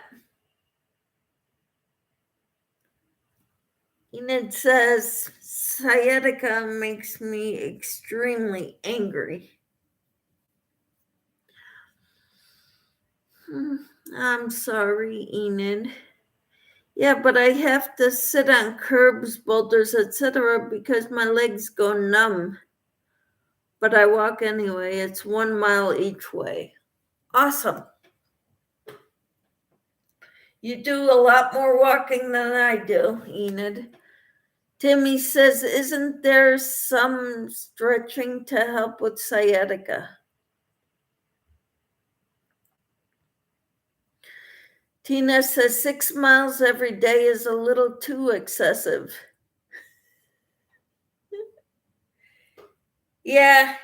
Enid says sciatica makes me extremely angry. I'm sorry, Enid. Yeah, but I have to sit on curbs, boulders, etc. because my legs go numb. But I walk anyway. It's 1 mile each way. Awesome. You do a lot more walking than I do, Enid. Timmy says, isn't there some stretching to help with sciatica? Tina says 6 miles every day is a little too excessive. Yeah,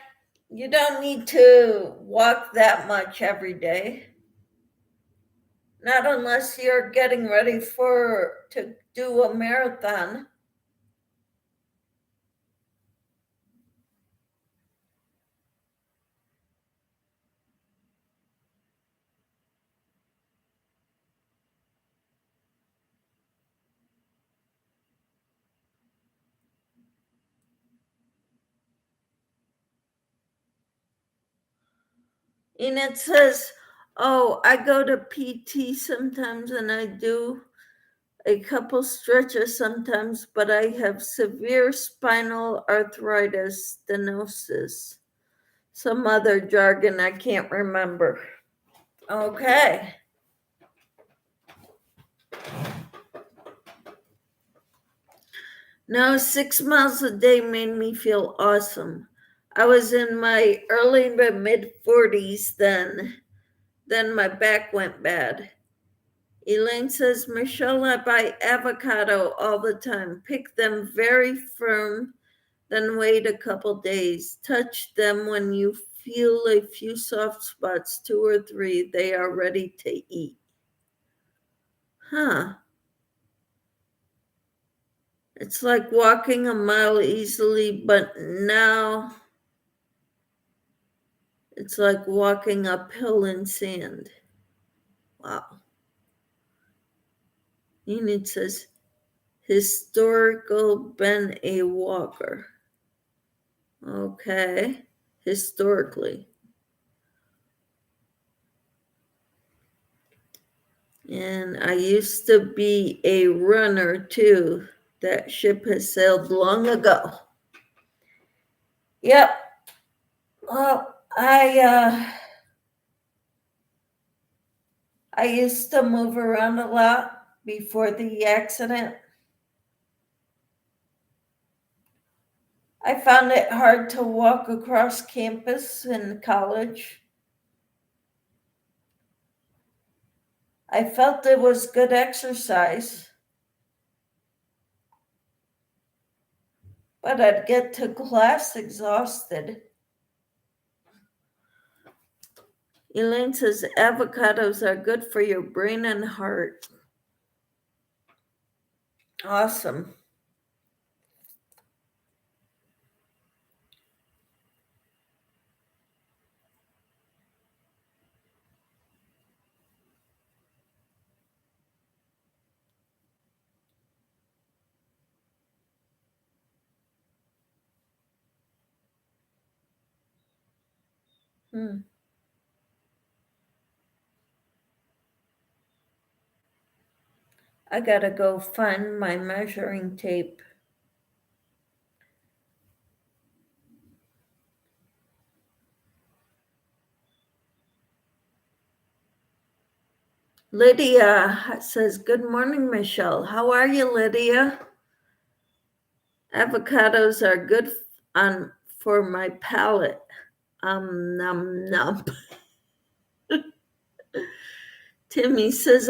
you don't need to walk that much every day. Not unless you're getting ready to do a marathon. And it says, oh, I go to PT sometimes and I do a couple stretches sometimes, but I have severe spinal arthritis, stenosis, some other jargon I can't remember. Okay. Now, 6 miles a day made me feel awesome. I was in my early to mid 40s then, Then my back went bad. Elaine says, Michelle, I buy avocado all the time. Pick them very firm, then wait a couple days. Touch them when you feel a few soft spots, 2 or 3. They are ready to eat. Huh. It's like walking a mile easily, but now it's like walking uphill in sand. Wow. Enid says, historical been a walker. Okay. Historically. And I used to be a runner too. That ship has sailed long ago. Yep. Well, I used to move around a lot before the accident. I found it hard to walk across campus in college. I felt it was good exercise, but I'd get to class exhausted. Elaine says avocados are good for your brain and heart. Awesome. I gotta go find my measuring tape. Lydia says, good morning, Michelle. How are you, Lydia? Avocados are good for my palate. Num num. Timmy says,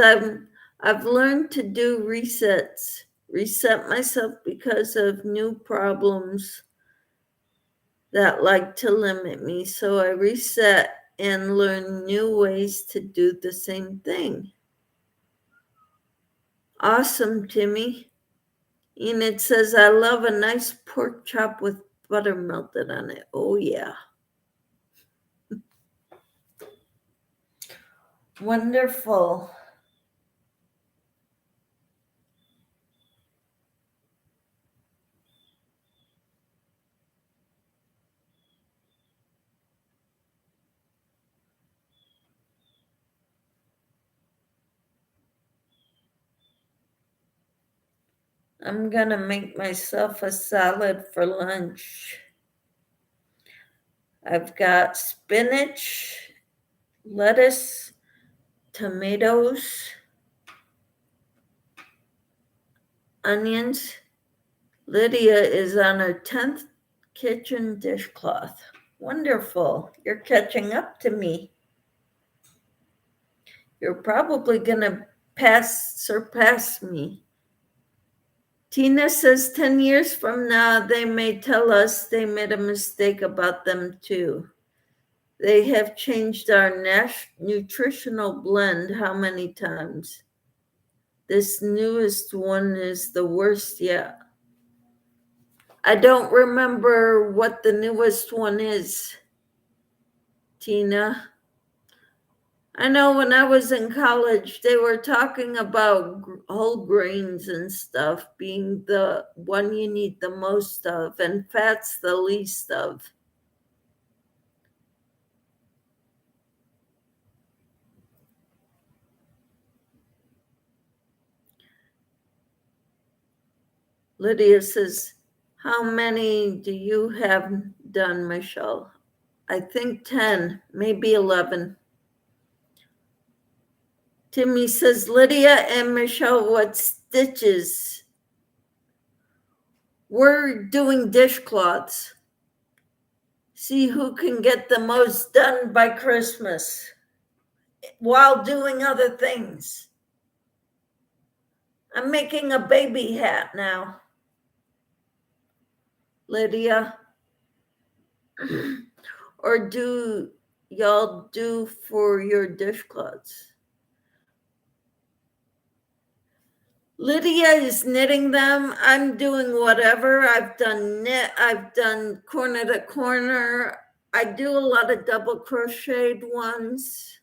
I've learned to do resets, reset myself because of new problems that like to limit me. So I reset and learn new ways to do the same thing. Awesome, Timmy. Enid says, I love a nice pork chop with butter melted on it. Oh, yeah. Wonderful. I'm going to make myself a salad for lunch. I've got spinach, lettuce, tomatoes, onions. Lydia is on her 10th kitchen dishcloth. Wonderful. You're catching up to me. You're probably going to surpass me. Tina says 10 years from now, they may tell us they made a mistake about them too. They have changed our nutritional blend how many times? This newest one is the worst yet. I don't remember what the newest one is, Tina. I know when I was in college, they were talking about whole grains and stuff being the one you need the most of, and fat's the least of. Lydia says, how many do you have done, Michelle? I think 10, maybe 11. Timmy says, Lydia and Michelle, what stitches? We're doing dishcloths. See who can get the most done by Christmas. while doing other things. I'm making a baby hat now, Lydia. Or do y'all do for your dishcloths? Lydia is knitting them. I'm doing whatever. I've done knit. I've done corner to corner. I do a lot of double crocheted ones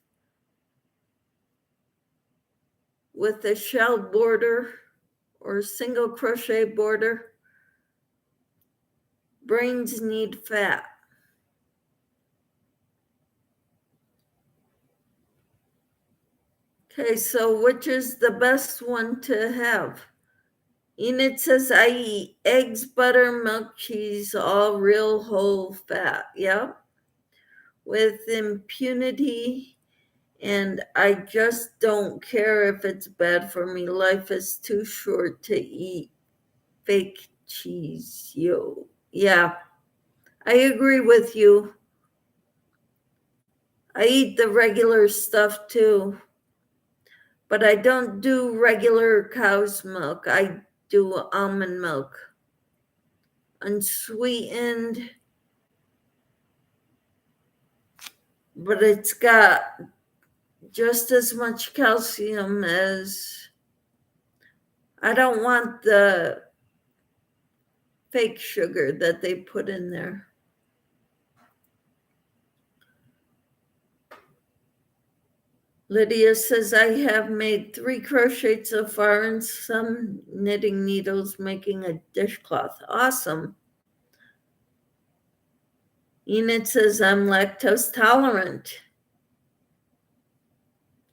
with a shell border or single crochet border. Brains need fat. Okay, so which is the best one to have? Enid says, I eat eggs, butter, milk, cheese, all real whole fat. Yep. With impunity, and I just don't care if it's bad for me. Life is too short to eat fake cheese. Yo. Yeah, I agree with you. I eat the regular stuff too, but I don't do regular cow's milk. I do almond milk. Unsweetened, but it's got just as much calcium as, I don't want the fake sugar that they put in there. Lydia says, I have made 3 crochets so far and some knitting needles making a dishcloth. Awesome. Enid says, I'm lactose tolerant.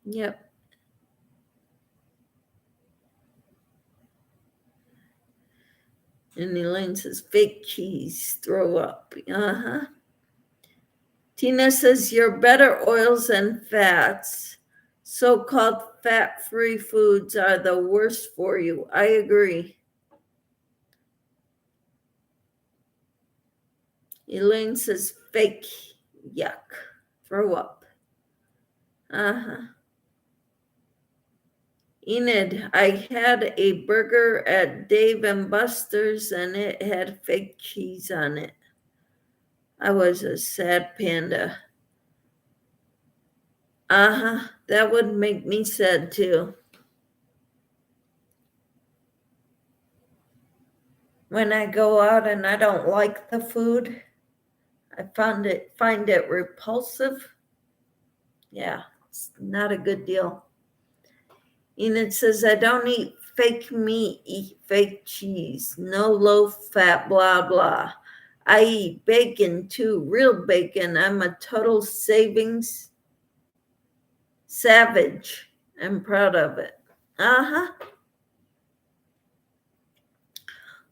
Yep. And Elaine says, fake cheese, throw up. Uh-huh. Tina says, your better oils and fats, so-called fat-free foods, are the worst for you. I agree. Elaine says, fake, yuck, throw up. Uh-huh. Enid, I had a burger at Dave and Buster's and it had fake cheese on it. I was a sad panda. Uh-huh, that would make me sad too. When I go out and I don't like the food, I find it repulsive. Yeah, it's not a good deal. Enid says, I don't eat fake meat, eat fake cheese. No low fat, blah, blah. I eat bacon too, real bacon. I'm a total savings savage. I'm proud of it. Uh-huh.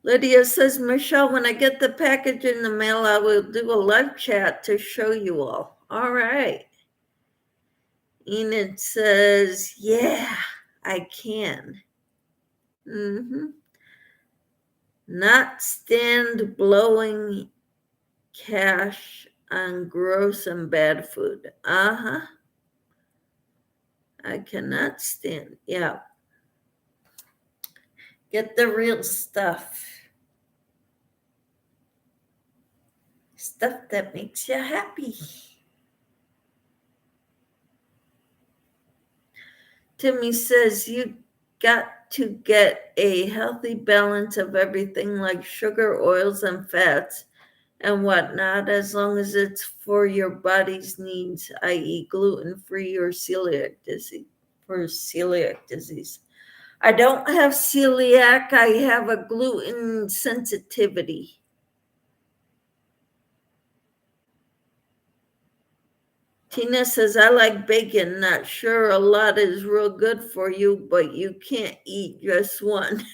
Lydia says, Michelle, when I get the package in the mail, I will do a live chat to show you all. All right. Enid says, yeah, I can. Not stand blowing cash on gross and bad food. Uh-huh. I cannot stand. Yeah. Get the real stuff. Stuff that makes you happy. Timmy says you got to get a healthy balance of everything like sugar, oils, and fats and whatnot, as long as it's for your body's needs, i.e. gluten-free or celiac disease. For celiac disease. I don't have celiac, I have a gluten sensitivity. Tina says, I like bacon. Not sure a lot is real good for you, but you can't eat just one.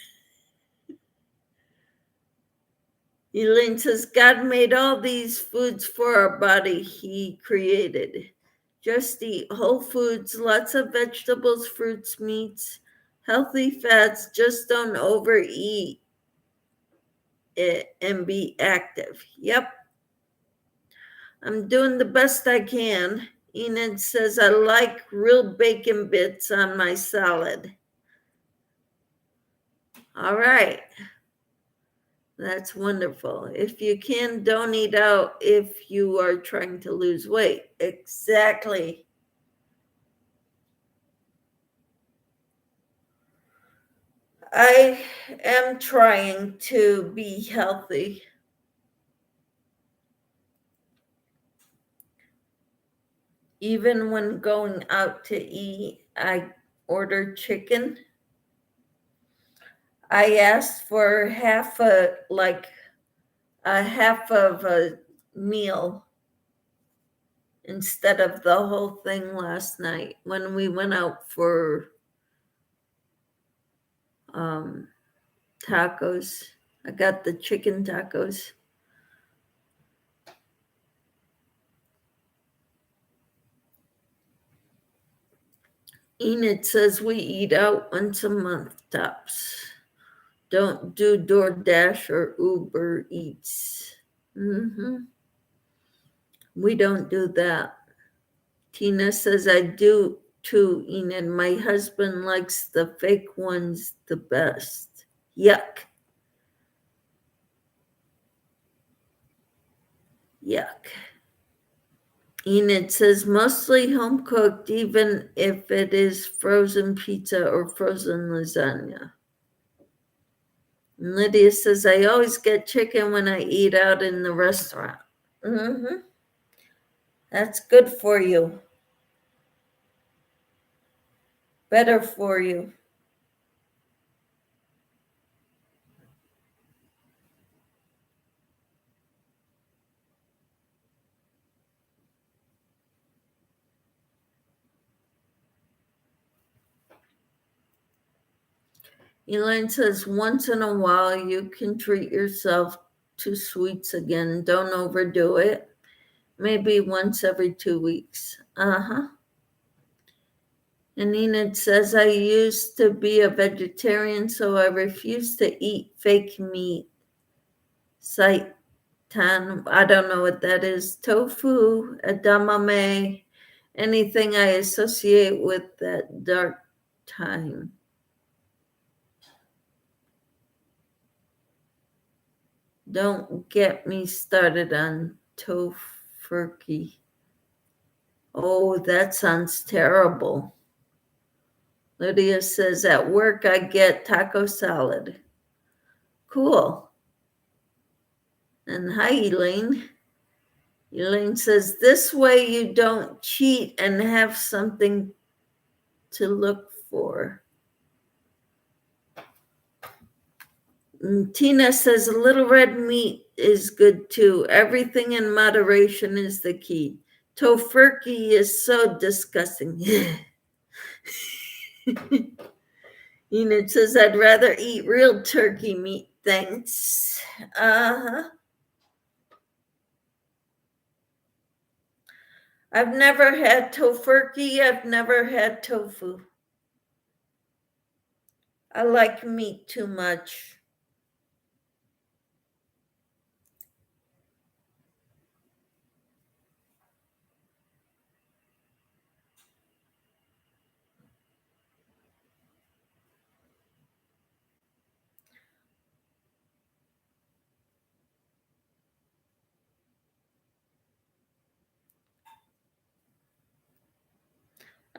Elaine says, God made all these foods for our body he created. Just eat whole foods, lots of vegetables, fruits, meats, healthy fats. Just don't overeat it and be active. Yep. I'm doing the best I can. Enid says, I like real bacon bits on my salad. All right. That's wonderful. If you can, don't eat out if you are trying to lose weight. Exactly. I am trying to be healthy. Even when going out to eat, I order chicken. I asked for half of a meal instead of the whole thing last night when we went out for tacos. I got the chicken tacos. Enid says we eat out once a month tops. Don't do DoorDash or Uber Eats. We don't do that. Tina says I do too, Enid. My husband likes the fake ones the best. Yuck. Yuck. Enid says mostly home cooked, even if it is frozen pizza or frozen lasagna. And Lydia says I always get chicken when I eat out in the restaurant. That's good for you. Better for you. Elaine says once in a while you can treat yourself to sweets again. Don't overdo it. Maybe once every 2 weeks. And Enid says I used to be a vegetarian, so I refuse to eat fake meat. Seitan, I don't know what that is. Tofu, edamame, anything I associate with that dark time. Don't get me started on tofurkey. Oh, that sounds terrible. Lydia says, at work I get taco salad. Cool. And hi, Elaine. Elaine says, this way you don't cheat and have something to look for. And Tina says, a little red meat is good too. Everything in moderation is the key. Tofurkey is so disgusting. Enid says, I'd rather eat real turkey meat, thanks. I've never had tofurkey. I've never had tofu. I like meat too much.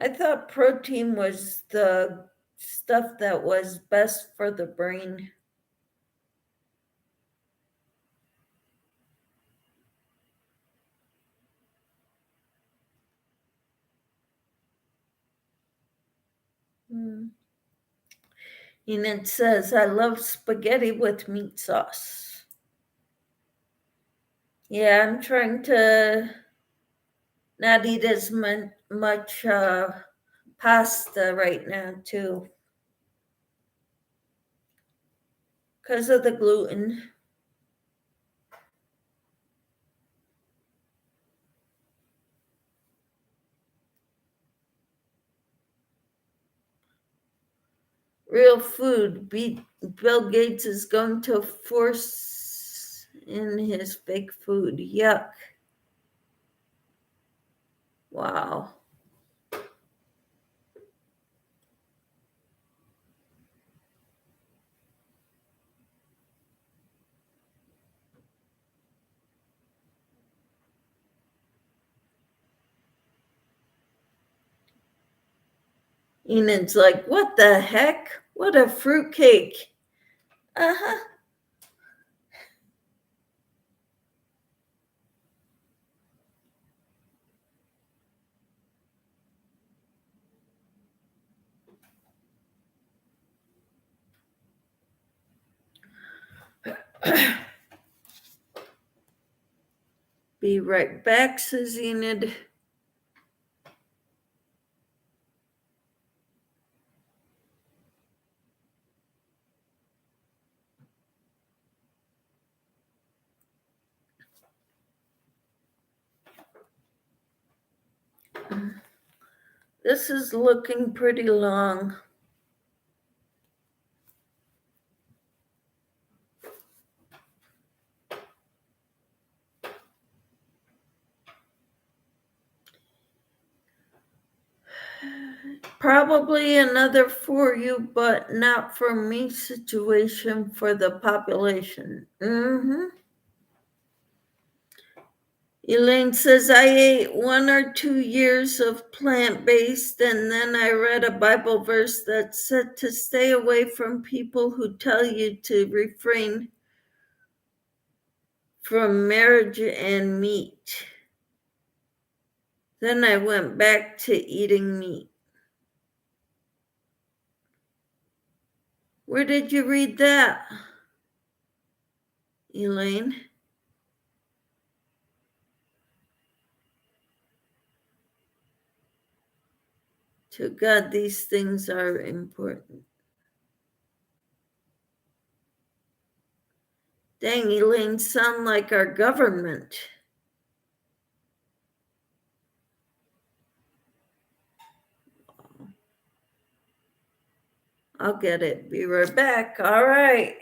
I thought protein was the stuff that was best for the brain. And it says, I love spaghetti with meat sauce. Yeah, I'm trying to not eat as much pasta right now, too, because of the gluten. Real food. Bill Gates is going to force in his fake food. Yuck. Wow. Enid's like, what the heck? What a fruitcake. Uh-huh. Be right back, says Enid. This is looking pretty long. Probably another for you, but not for me situation for the population. Elaine says, I ate 1 or 2 years of plant based, and then I read a Bible verse that said to stay away from people who tell you to refrain from marriage and meat. Then I went back to eating meat. Where did you read that, Elaine? To God, these things are important. Dang, Elaine, sound like our government. I'll get it. Be right back. All right.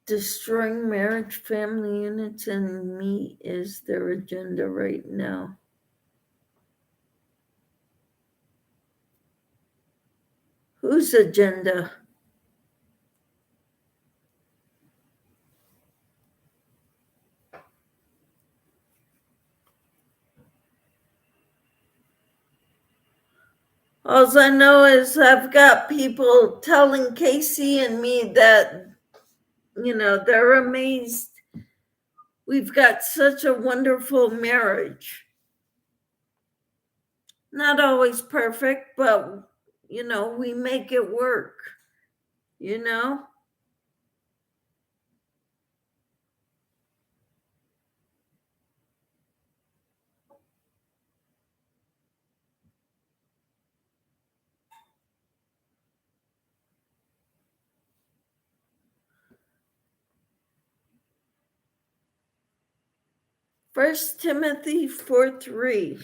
Destroying marriage, family units, and me is their agenda right now. Whose agenda? All I know is I've got people telling Casey and me that, they're amazed. We've got such a wonderful marriage. Not always perfect, but, we make it work, you know? First Timothy 4:3.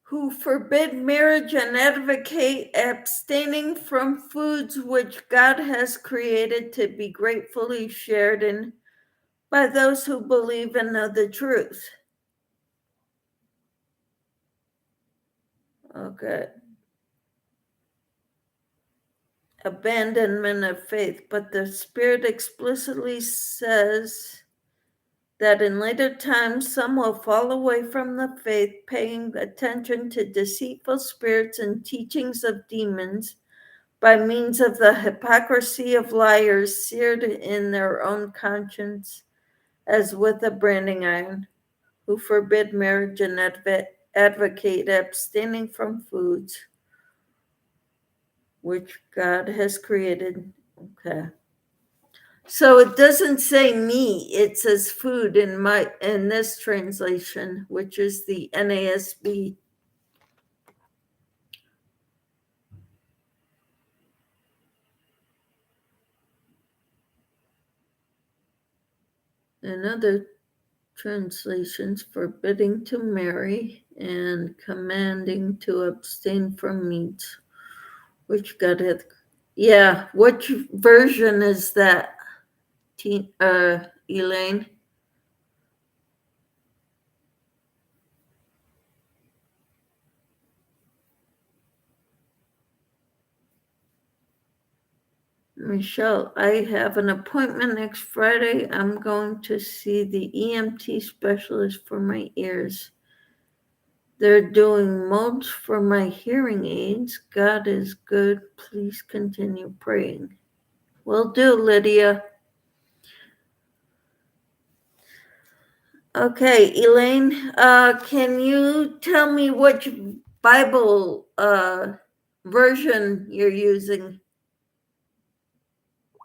Who forbid marriage and advocate abstaining from foods which God has created to be gratefully shared in by those who believe and know the truth. Okay. Abandonment of faith, but the Spirit explicitly says that in later times some will fall away from the faith, paying attention to deceitful spirits and teachings of demons by means of the hypocrisy of liars seared in their own conscience as with a branding iron, who forbid marriage and advocate abstaining from foods which God has created. Okay. So it doesn't say meat, it says food in this translation, which is the NASB. In other translations, forbidding to marry and commanding to abstain from meats, which God hath. Yeah, which version is that, Elaine? Michelle, I have an appointment next Friday. I'm going to see the EMT specialist for my ears. They're doing molds for my hearing aids. God is good. Please continue praying. Will do, Lydia. Okay, Elaine, can you tell me which Bible version you're using?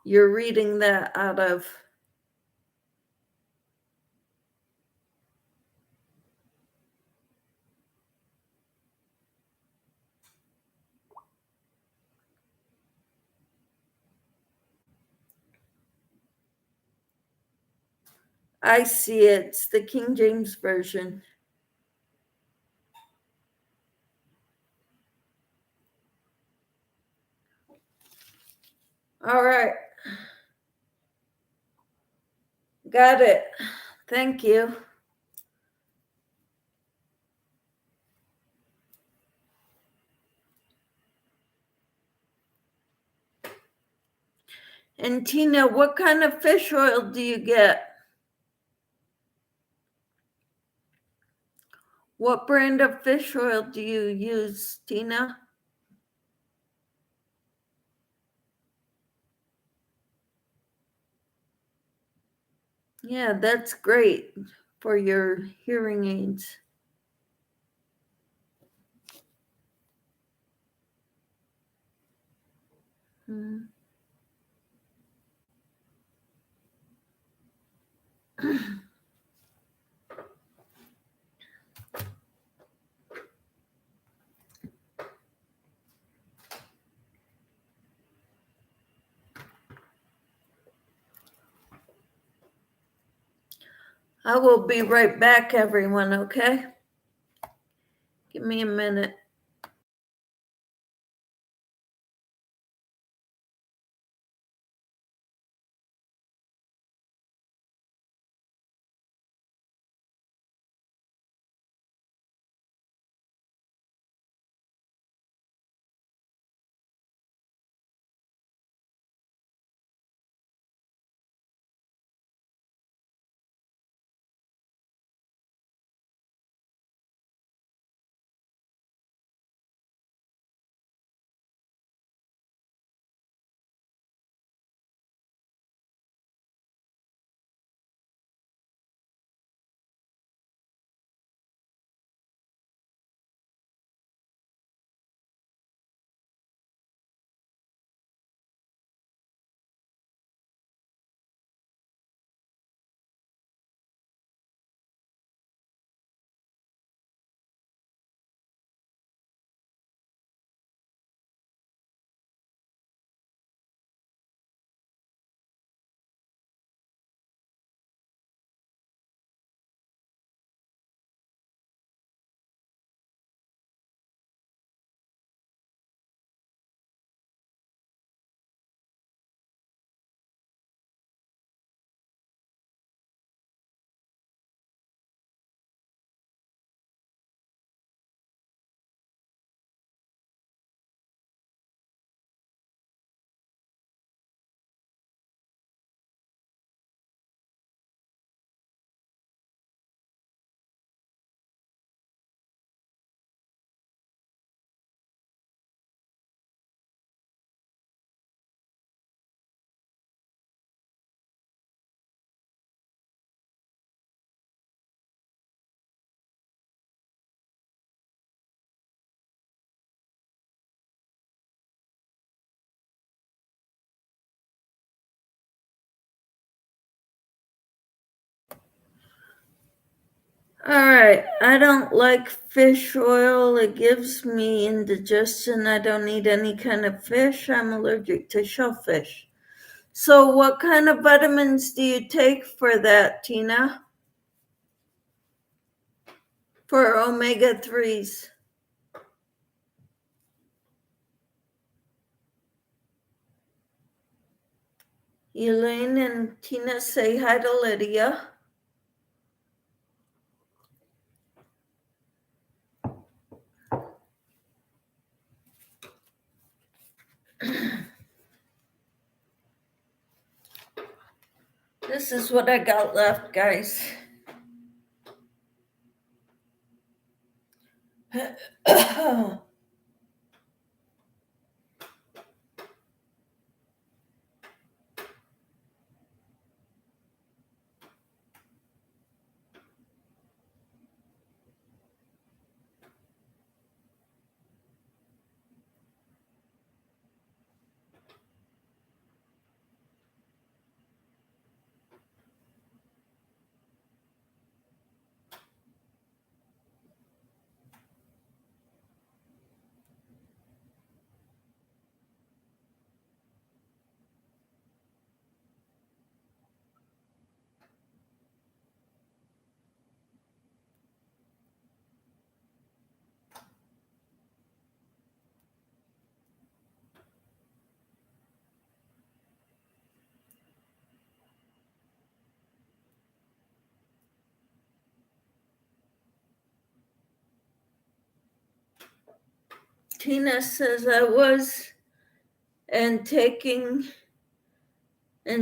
You're reading that out of. I see it. It's the King James Version. All right. Got it. Thank you. And Tina, what kind of fish oil do you get? What brand of fish oil do you use, Tina? Yeah, that's great for your hearing aids. Hmm. I will be right back, everyone, okay? Give me a minute. All right, I don't like fish oil. It gives me indigestion. I don't eat any kind of fish. I'm allergic to shellfish. So, what kind of vitamins do you take for that, Tina? For omega 3s? Elaine and Tina say hi to Lydia. This is what I got left, guys. Tina says I was and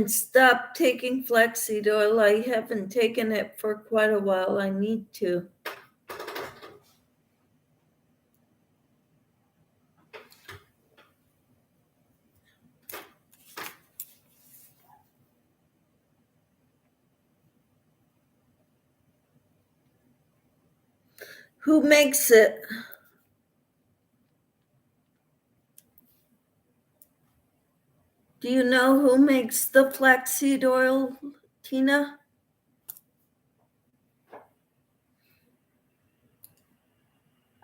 stopped taking flaxseed oil. I haven't taken it for quite a while. I need to. Who makes it? Do you know who makes the flaxseed oil, Tina?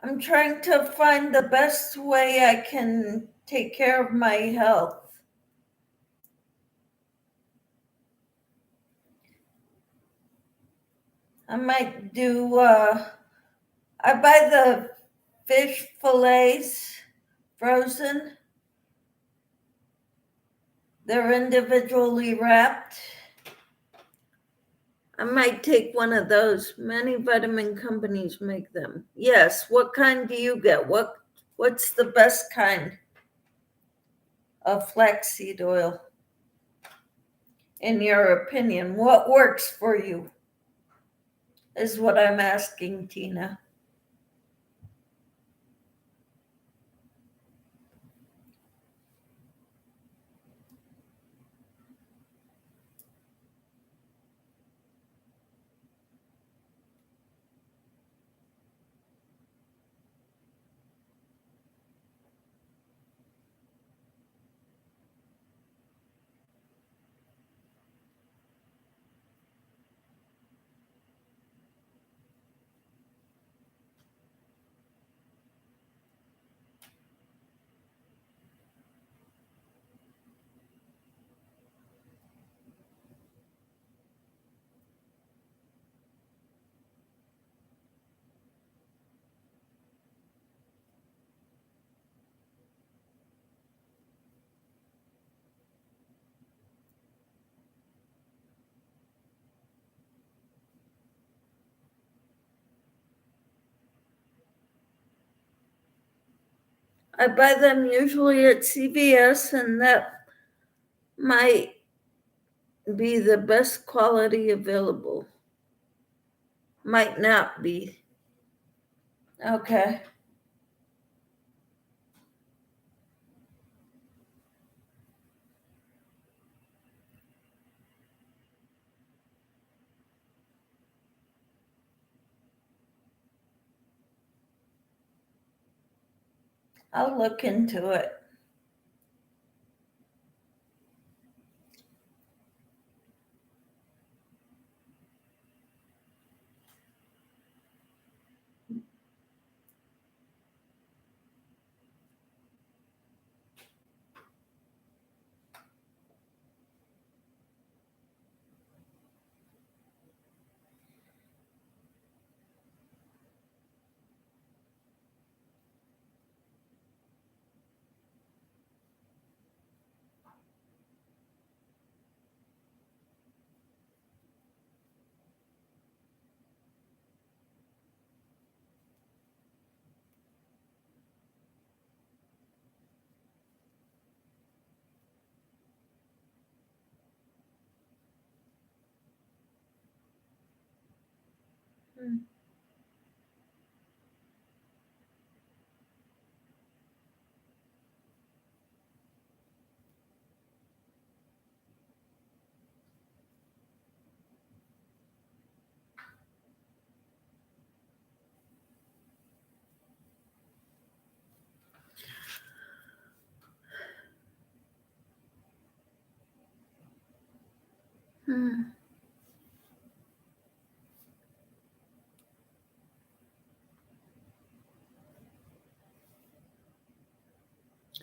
I'm trying to find the best way I can take care of my health. I might do, I buy the fish fillets frozen. They're individually wrapped. I might take one of those. Many vitamin companies make them. Yes, what kind do you get? What's the best kind of flaxseed oil? In your opinion, what works for you? Is what I'm asking, Tina. I buy them usually at CVS, and that might be the best quality available. Might not be. Okay. I'll look into it.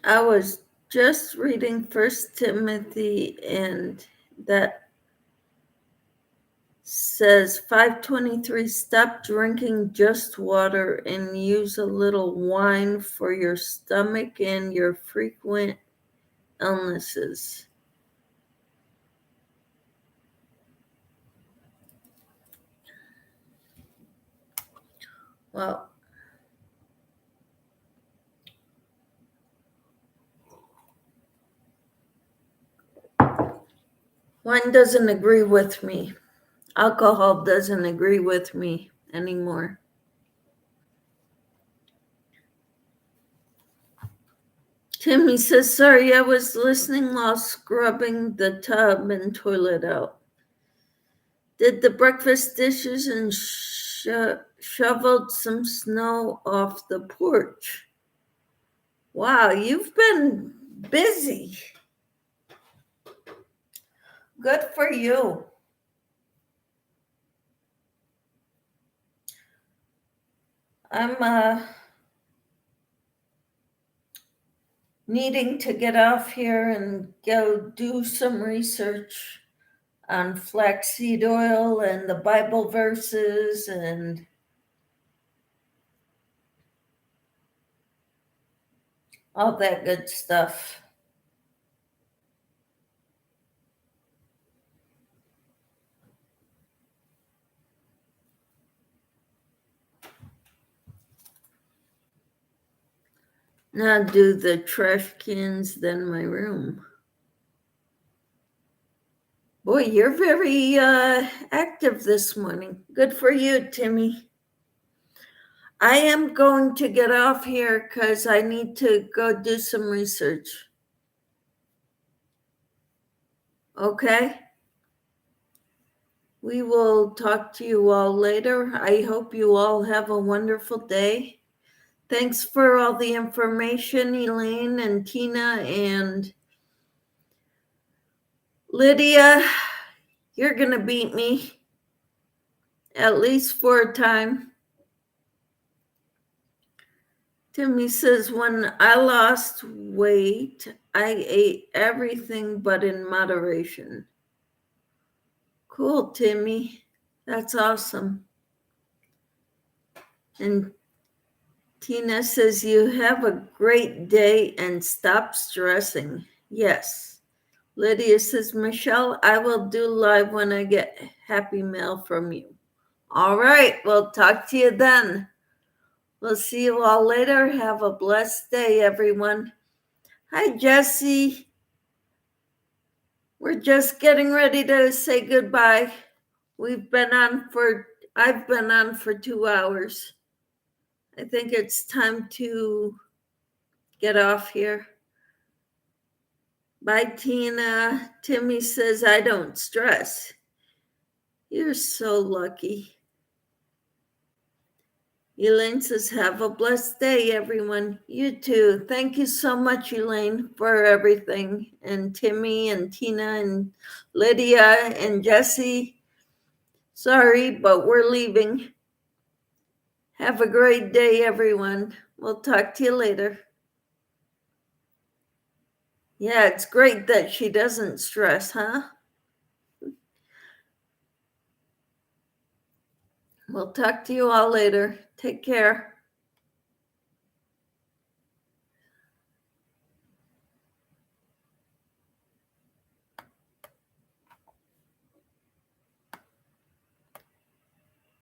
I was just reading First Timothy, and that says 5:23, stop drinking just water and use a little wine for your stomach and your frequent illnesses. Well, wine doesn't agree with me. Alcohol doesn't agree with me anymore. Timmy says, sorry, I was listening while scrubbing the tub and toilet out. Did the breakfast dishes and shoveled some snow off the porch. Wow, you've been busy. Good for you. I'm needing to get off here and go do some research on flaxseed oil and the Bible verses and all that good stuff. Now do the trash cans, then my room. Boy, you're very active this morning. Good for you, Timmy. I am going to get off here because I need to go do some research. Okay? We will talk to you all later. I hope you all have a wonderful day. Thanks for all the information, Elaine and Tina and Lydia. You're going to beat me, at least for a time. Timmy says, when I lost weight, I ate everything but in moderation. Cool, Timmy. That's awesome. And Tina says, you have a great day and stop stressing. Yes. Lydia says, Michelle, I will do live when I get happy mail from you. All right. We'll talk to you then. We'll see you all later. Have a blessed day, everyone. Hi, Jesse. We're just getting ready to say goodbye. I've been on for 2 hours. I think it's time to get off here. Bye, Tina. Timmy says, I don't stress. You're so lucky. Elaine says, have a blessed day, everyone. You too. Thank you so much, Elaine, for everything. And Timmy and Tina and Lydia and Jesse. Sorry, but we're leaving. Have a great day, everyone. We'll talk to you later. Yeah, it's great that she doesn't stress, huh? We'll talk to you all later. Take care.